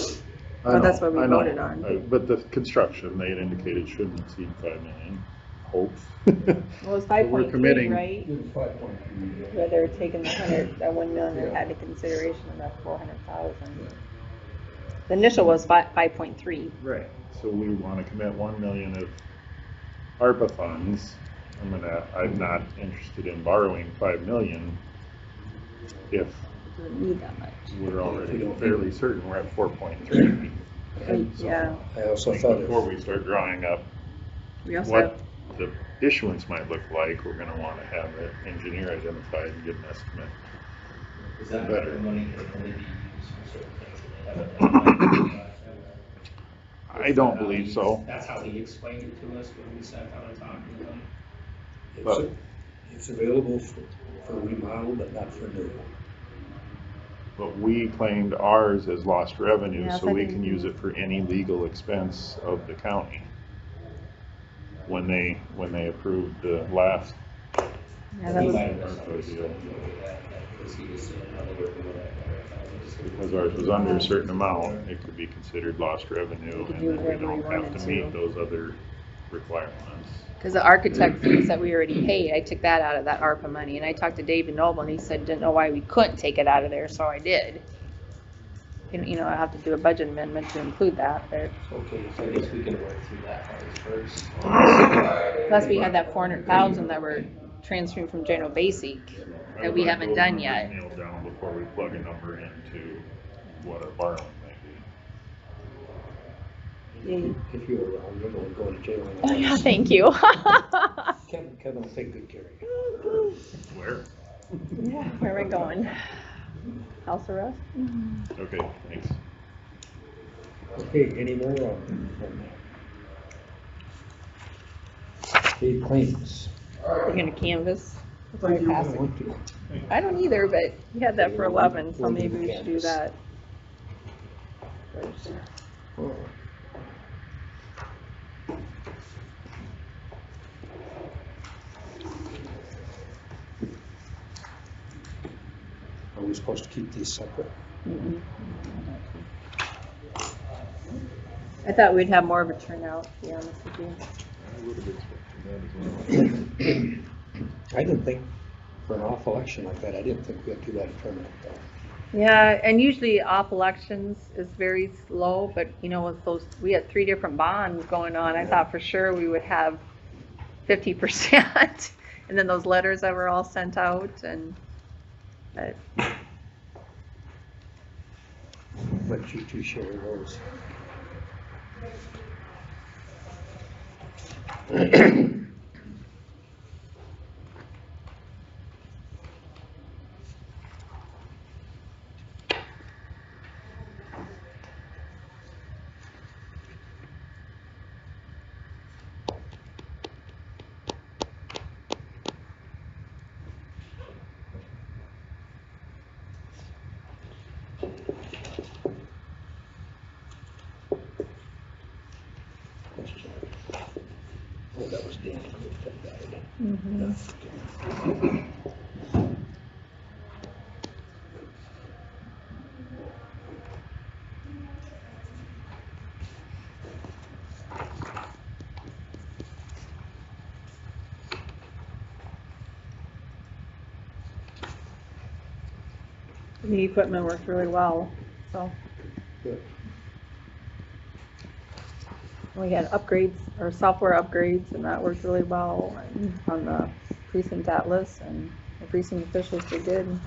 G: Oh, that's
C: know,
G: what we
C: I know.
G: voted on.
C: But the construction, they had indicated shouldn't exceed 5 million, hopes.
G: Well, it's
C: But we're
G: 5.3,
C: committing-
G: right?
A: It was 5.3.
G: Where they're taking that 1 million and had in consideration of that 400,000. The initial was 5.3.
C: Right, so we want to commit 1 million of ARPA funds. I'm not interested in borrowing 5 million if
G: Doesn't need that much.
C: we're already fairly certain we're at 4.3.
G: Yeah,
B: I also thought
C: Before we start drawing up
G: we also
C: what
G: have,
C: the issuance might look like, we're gonna want to have an engineer identified and get an estimate.
K: Is that
C: Better.
K: better money can only be used for certain things that they haven't?
C: I don't believe so,
K: That's how he explained it to us when we sat down and talked with him.
C: but
B: it's available for remodel, but not for new.
C: we claimed ours as lost revenue,
G: Yes,
C: so
G: I
C: we
G: think
C: can
G: we-
C: use it for any legal expense of the county. When they approved the last,
G: yeah, that
K: He
G: was,
K: might have misunderstood that, because he was saying how they were doing that.
C: because ours was under a certain amount, it could be considered lost revenue,
G: We could
C: and
G: do
C: then we
G: whatever we
C: don't have
G: wanted
C: to
G: to.
C: meet those other requirements.
G: because the architect fees that we already paid, I took that out of that ARPA money, and I talked to David Noble, and he said, didn't know why we couldn't take it out of there, so I did. And, I have to do a budget amendment to include that, but,
K: Okay, so I guess we can work through that part first.
G: plus we had that 400,000 that we're transferring from general basic,
C: I
G: that
C: would
G: we
C: like
G: haven't
C: those
G: done
C: numbers
G: yet.
C: Nailed down before we plug a number into what our borrowing might be.
G: Yeah.
B: If you're around, you're going to go to jail.
G: Oh, yeah, thank you.
B: Kevin will take good care of you.
C: Where?
G: Yeah, where are we going? House arrest?
C: Okay, thanks.
B: Okay, any more on that? Okay, claims.
G: You're gonna canvas?
B: I
G: Pass
B: don't
G: it.
B: want to.
G: I don't either, but you had that for
B: Okay,
G: 11, so
B: we'll do
G: maybe we should do
B: canvas.
G: that.
B: Oh. Are we supposed to keep these separate?
G: Mhm. I thought we'd have more of a turnout, to be honest with you.
C: I would have expected that as well.
B: I didn't think, for an off election like that, I didn't think we had too bad a turnout though.
G: Yeah, and usually off elections is very slow, but you know, with those, we had 3 different bonds going on. I thought for sure we would have 50%. And then those letters that were all sent out and, but,
B: Let you two share those. Oh, that was Dan Cook that died.
G: mhm. The equipment worked really well, so.
B: Good.
G: We had upgrades, or software upgrades, and that worked really well on the precinct atlas, and the precinct officials did good.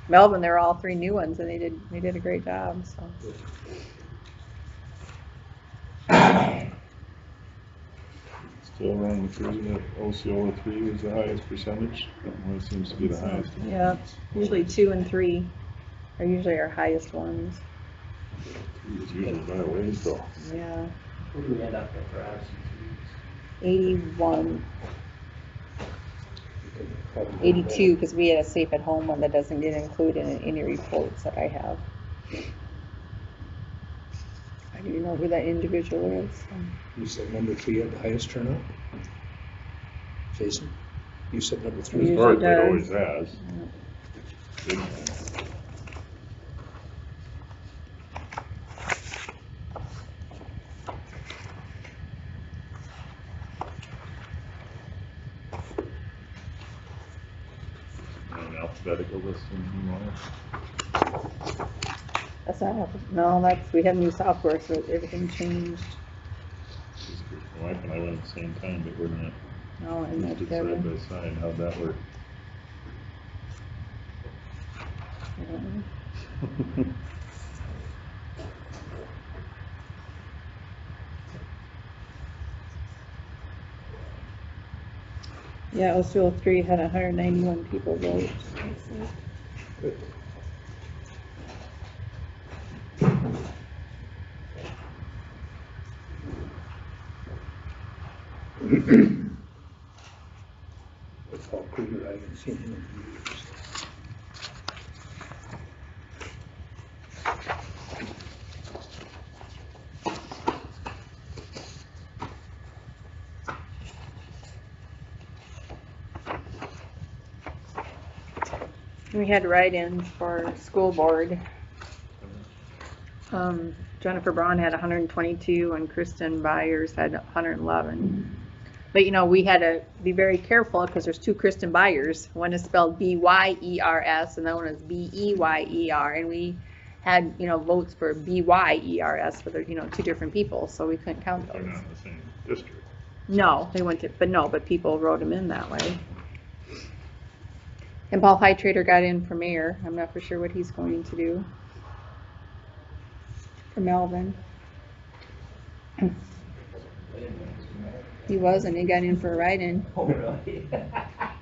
G: Melvin, they were all 3 new ones, and they did a great job, so.
C: Still around the 3, that Osceola 3 is the highest percentage, that one seems to be the highest.
G: Yeah, usually 2 and 3 are usually our highest ones.
C: 3 is usually by a ways though.
G: Yeah,
K: What do we end up with for absentees?
G: 81,
B: You can probably-
G: 82, because we had a safe at home one that doesn't get included in any reports that I have. I don't even know who that individual is. So.
B: You said number 3 had the highest turnout? Jason? You said number 3?
G: Usually
C: As far as it
G: does.
C: always has. Big time. An alphabetical listing, you want?
G: That's not, no, that's, we have new software, so everything changed.
C: My wife and I went at the same time, but we're not.
G: No, and that
C: Just
G: together.
C: side by side, how'd that work?
G: Yeah. Yeah, Osceola 3 had 191 people vote.
B: Good. With Paul Kruger, I haven't seen him in years.
G: We had write-ins for school board. Jennifer Braun had 122 and Kristen Byers had 111. But you know, we had to be very careful because there's 2 Kristen Byers. One is spelled B-Y-E-R-S and the one is B-E-Y-E-R. And we had, you know, votes for B-Y-E-R-S for the, you know, 2 different people, so we couldn't count
C: They're
G: those.
C: not in the same district.
G: No, they went to, but people wrote them in that way. And Paul Hightrader got in for mayor. I'm not for sure what he's going to do. For Melvin. He was, and he got in for a write-in.
K: Oh, really?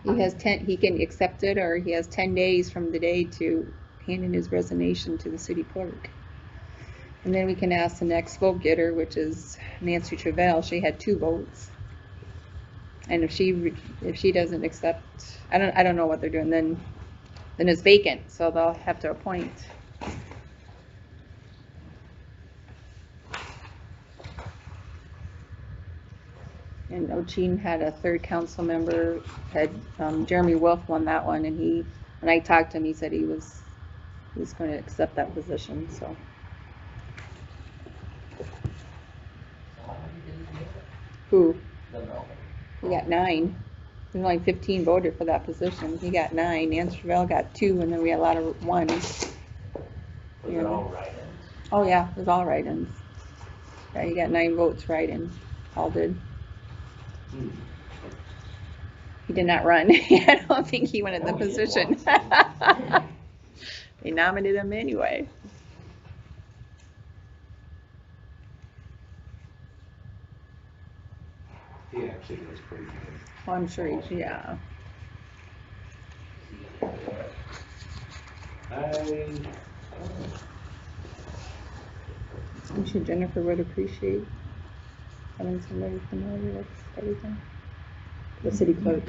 G: He has 10, he can accept it, or he has 10 days from the day to hand in his resignation to the city clerk. And then we can ask the next vote getter, which is Nancy Travell. She had 2 votes. And if she doesn't accept, I don't know what they're doing, then it's vacant, so they'll have to appoint. And Ocheen had a 3rd council member, Jeremy Wolf won that one, and when I talked to him, he said he was going to accept that position, so. Who? He got 9. There's only 15 voted for that position. He got 9. Nancy Travell got 2, and then we had a lot of 1s.
D: Was it all write-ins?
G: Oh, yeah, it was all write-ins. Yeah, he got 9 votes write-in. All did. He did not run. I don't think he wanted the position. They nominated him anyway.
E: He actually was pretty good.
G: Well, I'm sure he's, yeah. I'm sure Jennifer would appreciate having somebody familiar with everything. The city clerk.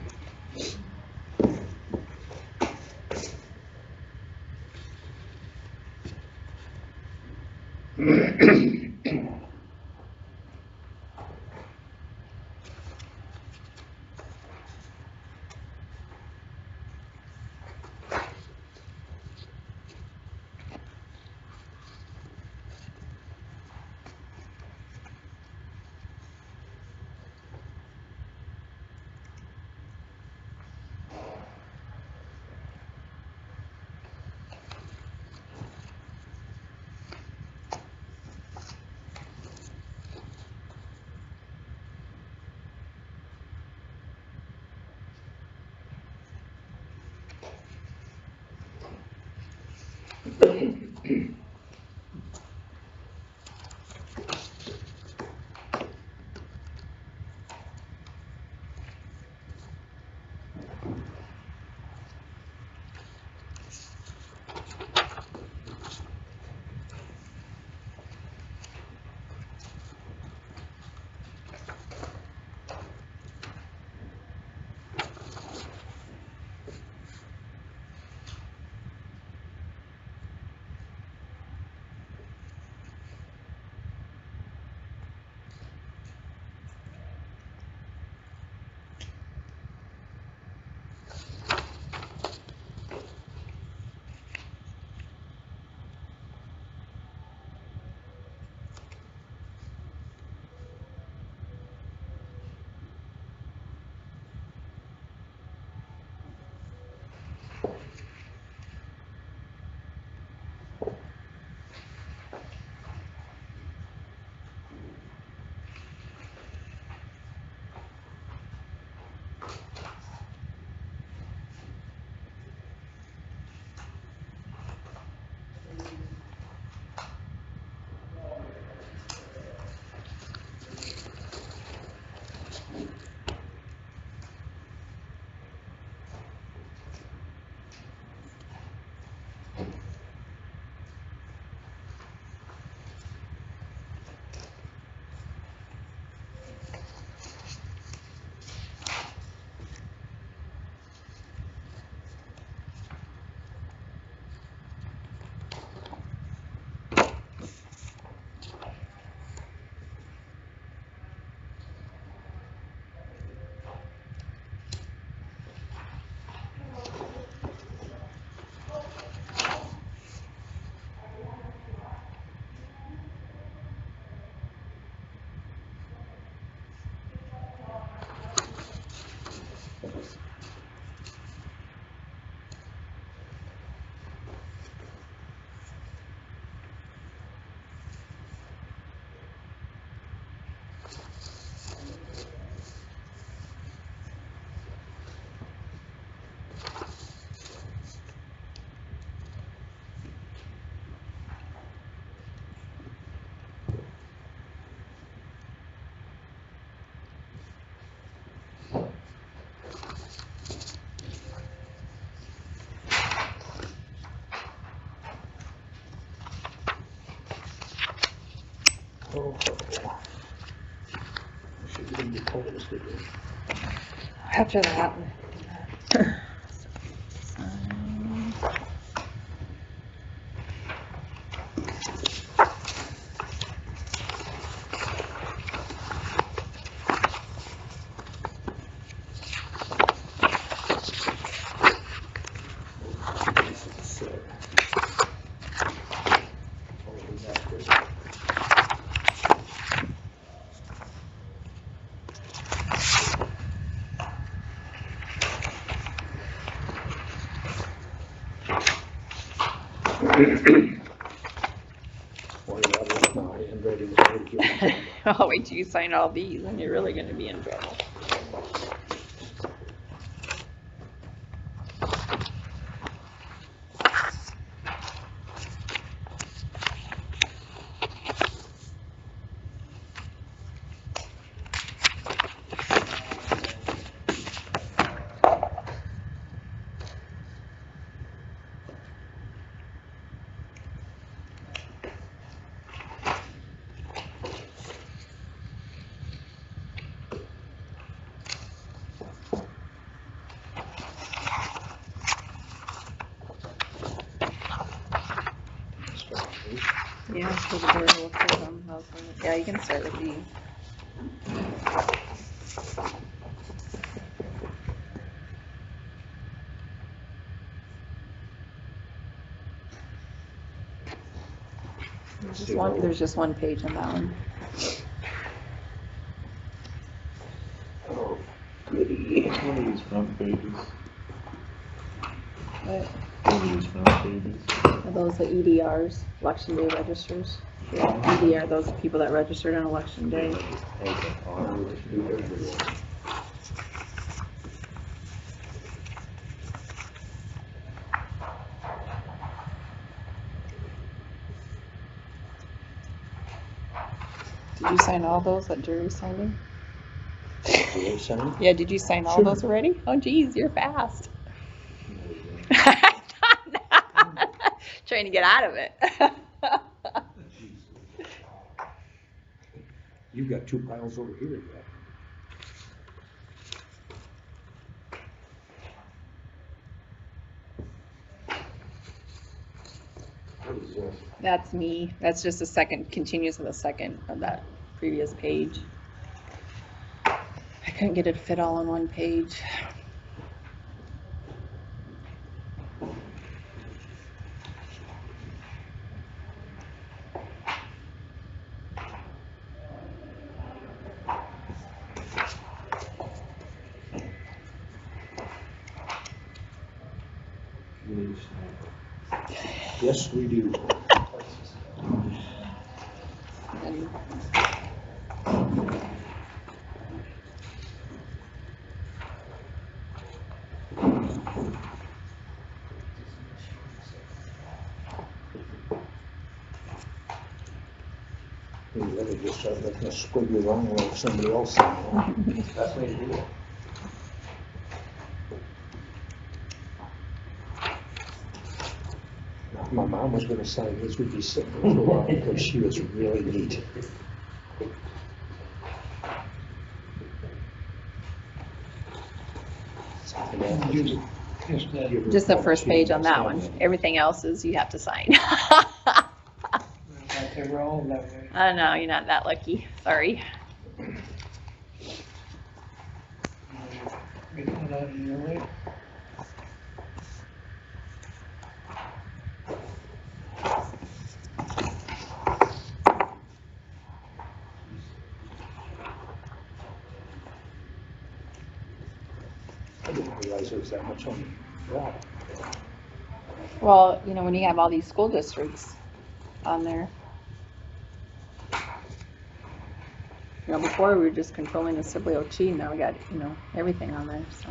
B: Should be the totals, did we?
G: After that.
B: This is a set. Oh, is that good? Boy, that is now handwriting is very good.
G: Oh, wait till you sign all these and you're really gonna be in trouble. Yeah, so the board will approve them. Yeah, you can start with these. There's just one page on that one.
B: Oh, goody.
C: One of these front pages.
G: What?
C: One of these front pages.
G: Are those the EDRs, election day registers? Yeah, EDR, those are people that registered on election day.
B: Okay, I'll do everyone.
G: Did you sign all those that Jerry signed in?
B: Do they sign?
G: Yeah, did you sign all
B: Sure.
G: those already? Oh geez, you're fast. Trying to get out of it.
B: You've got 2 piles over here yet. What is this?
G: That's me. That's just a second, continues with a second of that previous page. I couldn't get it to fit all on one page.
B: Yes, we do.
G: And
B: You better just start making a squiggly line like somebody else signed.
D: Best way to do it.
B: My mom was gonna sign his, we'd be sitting there for a while because she was really neat.
G: just the first page on that one. Everything else is you have to sign.
I: We're all that way.
G: Oh no, you're not that lucky. Sorry.
I: Get one out of your way.
B: I didn't realize there was that much on that.
G: Well, you know, when you have all these school districts on there. You know, before we were just controlling the Sibley OT, now we got, you know, everything on there, so.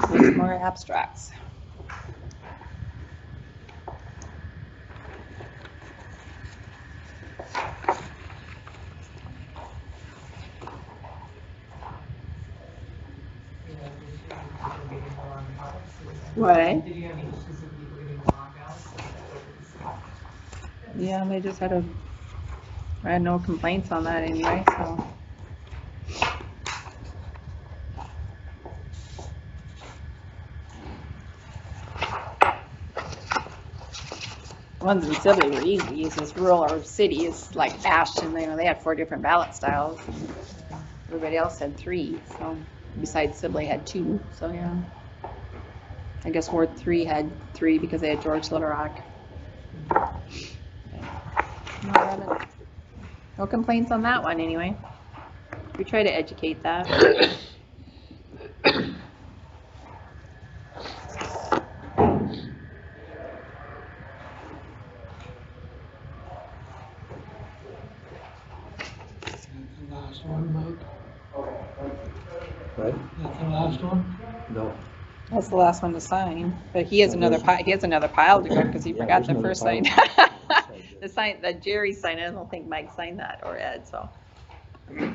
G: There's more abstracts. What?
L: Did you have any issues with people getting lockouts?
G: Yeah, they just had I had no complaints on that anyway, so. Ones in Sibley were easy, it's just rural or city, it's like Ashton, they had 4 different ballot styles. Everybody else had 3, so, besides Sibley had 2, so yeah. I guess Ward 3 had 3 because they had George Little Rock. No complaints on that one anyway. We try to educate that.
I: That's the last one, Mike.
B: Right?
I: That's the last one?
B: No.
G: That's the last one to sign, but he has another pile to go because he
B: Yeah,
G: forgot
B: there's
G: the
B: another
G: first
B: pile.
G: sign. The sign, that Jerry signed, I don't think Mike signed that or Ed, so. Wait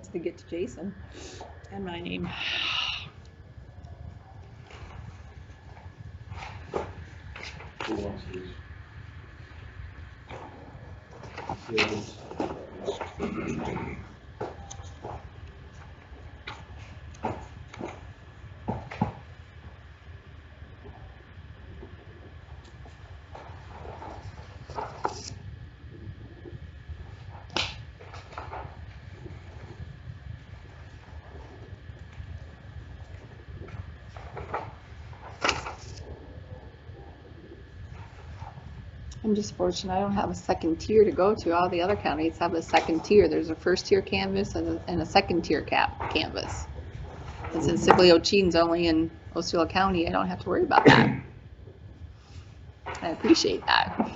G: till they get to Jason and my name.
C: Who wants these?
G: I'm just fortunate I don't have a second tier to go to. All the other counties have a second tier. There's a first tier canvas and a second tier canvas. And since Sibley Ochean's only in Osceola County, I don't have to worry about that. I appreciate that.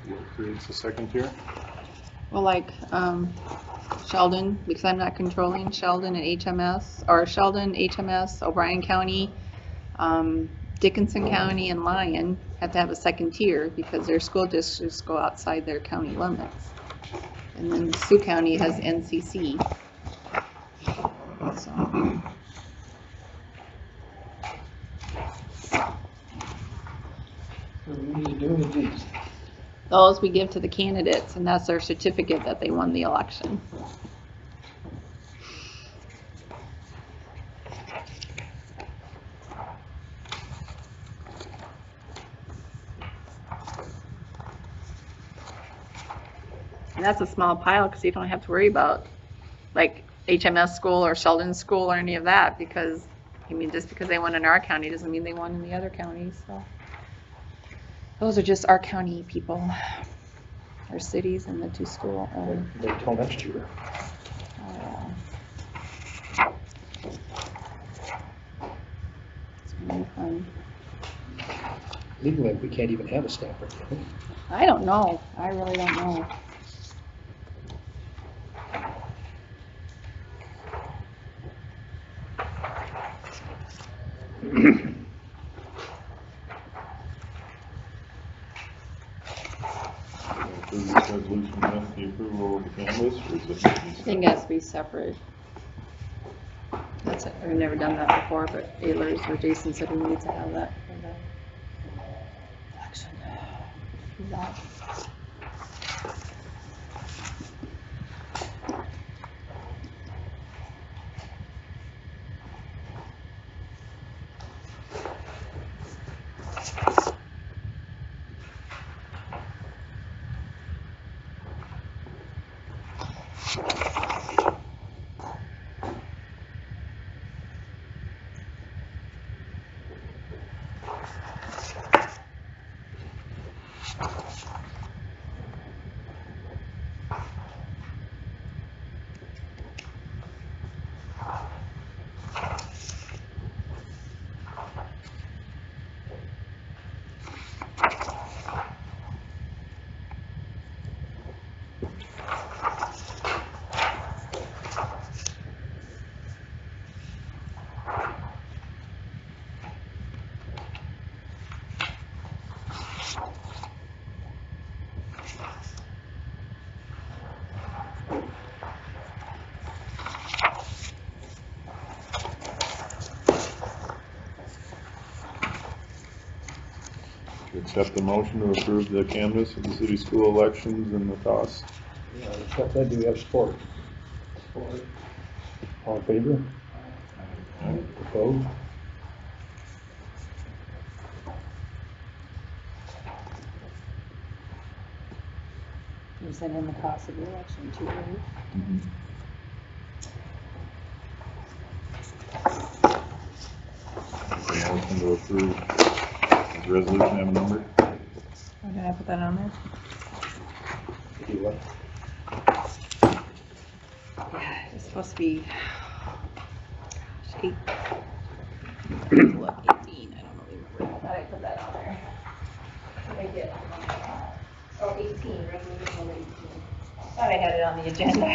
C: What creates the second tier?
G: Well, like Sheldon, because I'm not controlling Sheldon and HMS, or Sheldon, HMS, O'Brien County, Dickinson County, and Lyon have to have a second tier because their school districts go outside their county limits. And then Sioux County has NCC. So.
I: So what do you do with these?
G: Those we give to the candidates, and that's their certificate that they won the election. And that's a small pile because you don't have to worry about like HMS school or Sheldon school or any of that because, I mean, just because they won in our county doesn't mean they won in the other counties, so. Those are just our county people, our cities and the 2 school.
B: Wait till next year.
G: It's gonna be fun.
B: Legally, we can't even have a stamper, can we?
G: I don't know. I really don't know.
C: Approve this resolution with the approval of the canvas, or is it?
G: I think it has to be separate. That's it. I've never done that before, but Ayler's or Jason said we need to have that for the election. Do that.
C: accept the motion to approve the canvass of the city school elections and the costs.
B: Yeah, except that, do we have support? Support. All in favor? Opposed?
G: You sent in the cost of the election too, right?
C: Motion to approve. Does the resolution have a number?
G: Or did I put that on there?
B: Do what?
G: Yeah, it's supposed to be, gosh, 8. Look, 18, I don't remember. I thought I put that on there. I did. Oh, 18, resolution number 18. Thought I had it on the agenda.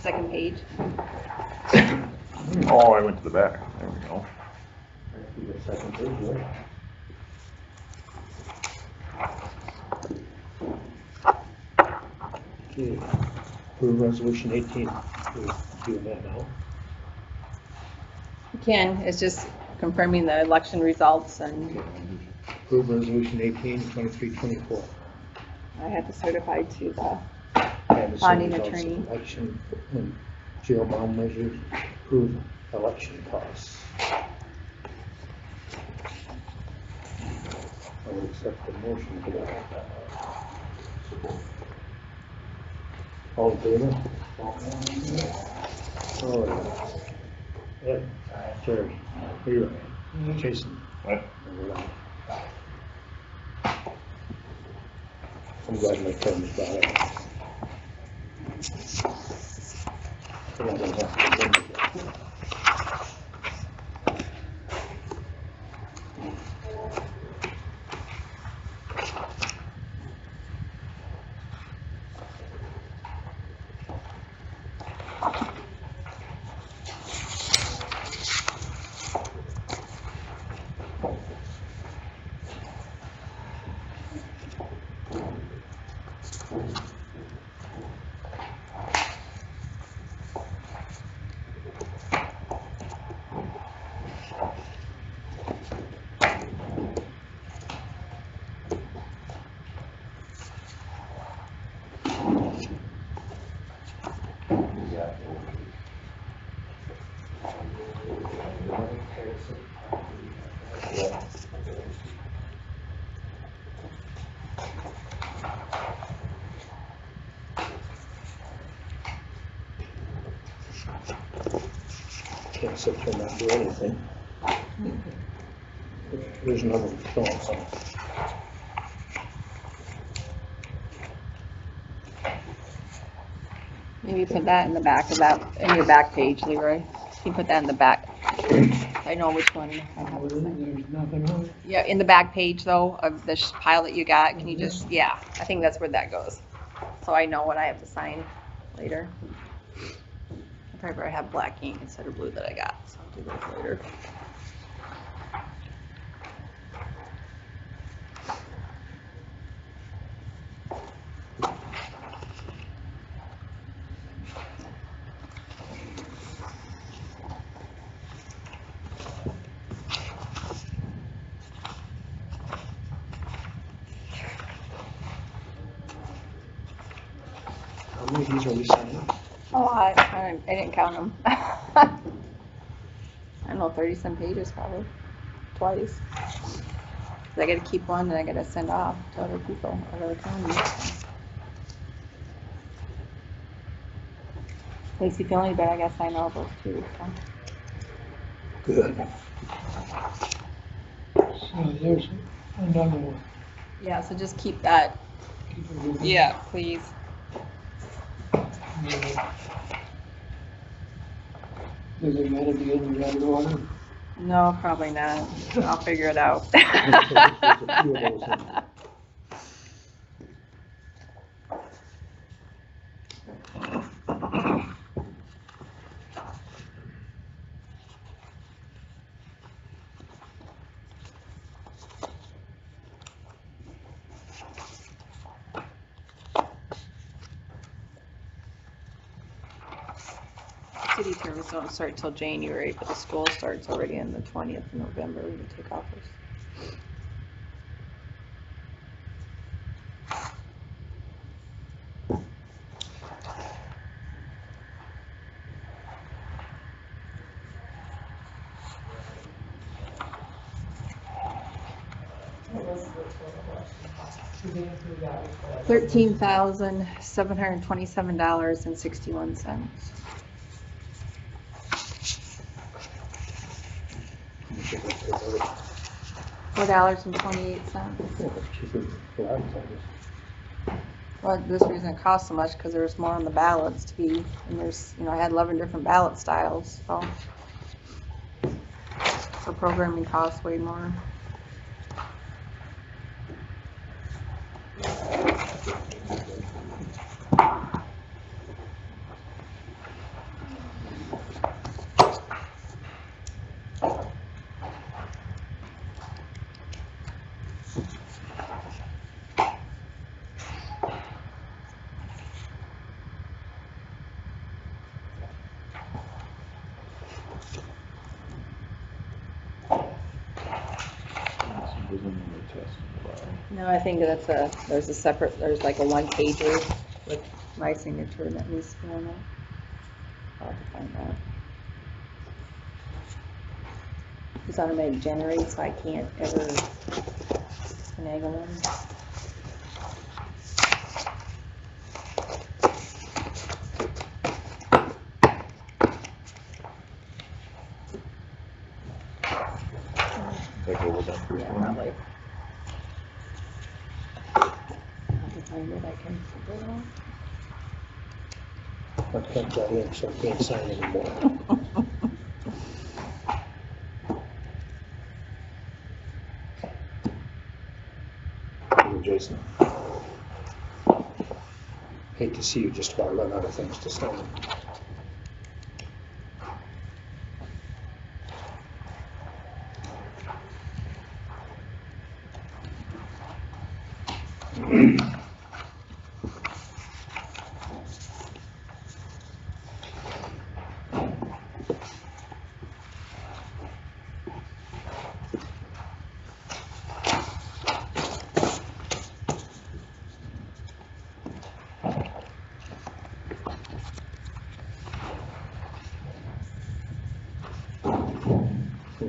G: Second page.
C: Oh, I went to the back. There we go.
B: The second page, right? Okay, approve resolution 18. We're doing that now.
G: You can, it's just confirming the election results, and
B: Approve resolution 18, 23-24.
G: I had to certify to the
B: Canvassing
G: bonding
B: results of
G: attorney.
B: Election and jail bond measures, approve election costs. I would accept the motion for that. All in favor? Oh, Ed, Jerry, here, Jason.
C: What?
B: I'm glad my term is about it. Then I don't have to remember that. Can't sit here and not do anything. There's another one showing something.
G: Maybe put that in the back of that, in your back page, Leroy. You put that in the back. I know which one I have.
I: There's nothing on it.
G: Yeah, in the back page though, of the pile that you got, can you just, yeah, I think that's where that goes. So I know what I have to sign later. I probably have black ink instead of blue that I got, so I'll do those later.
B: How many of these are we signing?
G: Oh, I didn't count them. I don't know, 30-some pages probably, twice. 'Cause I gotta keep one and I gotta send off to other people, other counties. Makes you feel any better, I guess I know those too, so.
B: Good.
I: So there's another one.
G: Yeah, so just keep that,
I: Keep it with you.
G: yeah, please.
I: Does it gotta be in the right order?
G: No, probably not. I'll figure it out.
B: There's a few of those in there.
G: City terms don't start till January, but the school starts already on the 20th of November, we can take office. $13,727.61. $4.28.
B: Cheaper for advertisers.
G: Well, this reason it costs so much, because there's more on the ballots to be, and there's, I had 11 different ballot styles, so. So programming costs way more. No, I think there's like a one pager with my signature that needs to be on it. I'll have to find that. It's automatic generate, so I can't ever finagle them. Yeah, probably. I'll have to find it, I can figure it out.
B: I can't get in, so I can't sign anymore. Hey, Jason. Hate to see you just about run out of things to sign.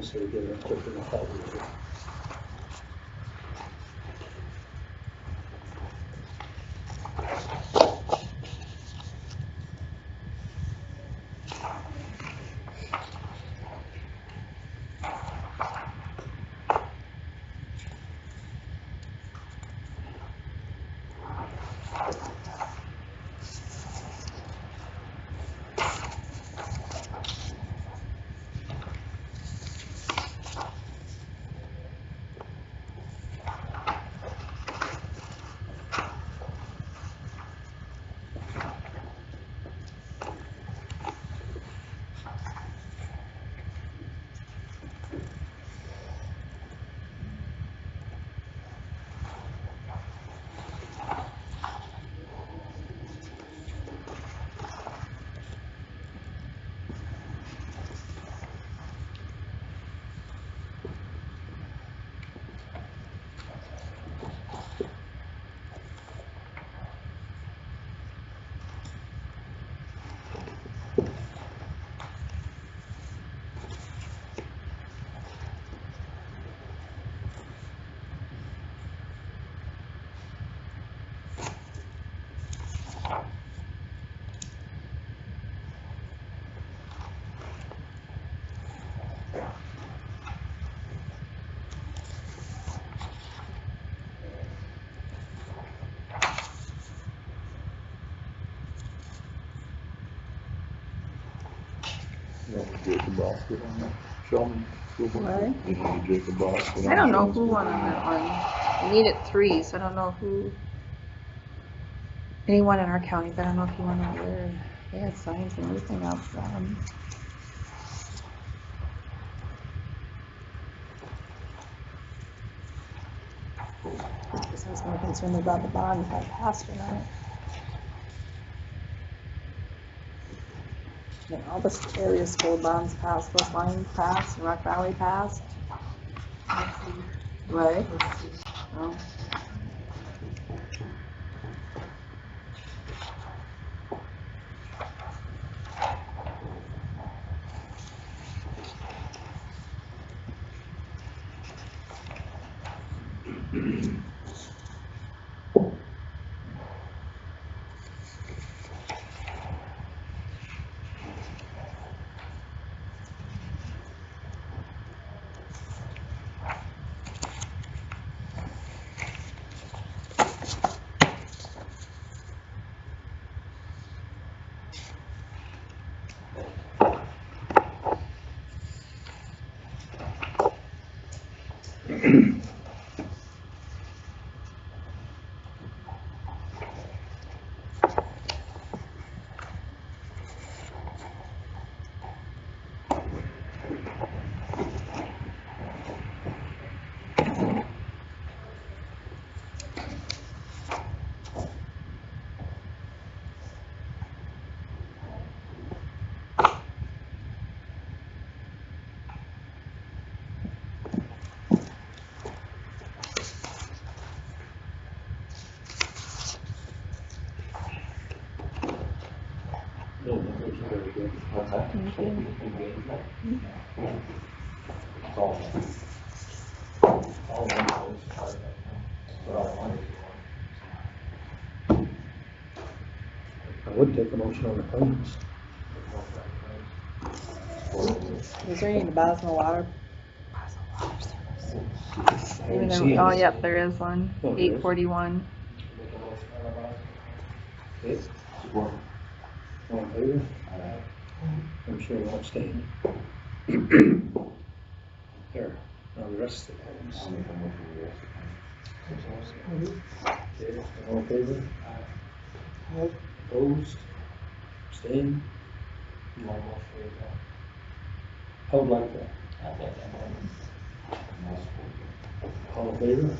B: So we get it quicker than I thought we would.
C: Jacob Boss get on that? Shellman?
G: What?
C: You know the Jacob Boss get on
G: I don't know
C: Shellman's
G: who
C: group?
G: won on that one. We needed 3, so I don't know who. Anyone in our county, but I don't know if he won over there. They had signs and everything out for them. I was more concerned about the bond, if I passed or not. And all the area school bonds passed, West Line passed, and Rock Valley passed. Right? Oh.
J: What's that?
G: Thank you.
J: Engagement? It's all one place, part of it. But all one is
B: I would take a motion on the claims.
G: Is there any Bosma water? Even
B: See
G: though, oh,
B: it.
G: yep, there is one,
B: Oh, there is?
G: 841.
K: Make a motion on the bottom.
B: Okay,
J: support.
B: all in favor? I'm sure you'll abstain. There, now the rest of the claims.
J: I'll make a motion for the rest of the time.
B: Okay, all in favor? Opposed? Abstain?
K: You want to motion for that?
B: I would like that.
K: I'll make that motion.
J: And I'll support.
B: All in favor?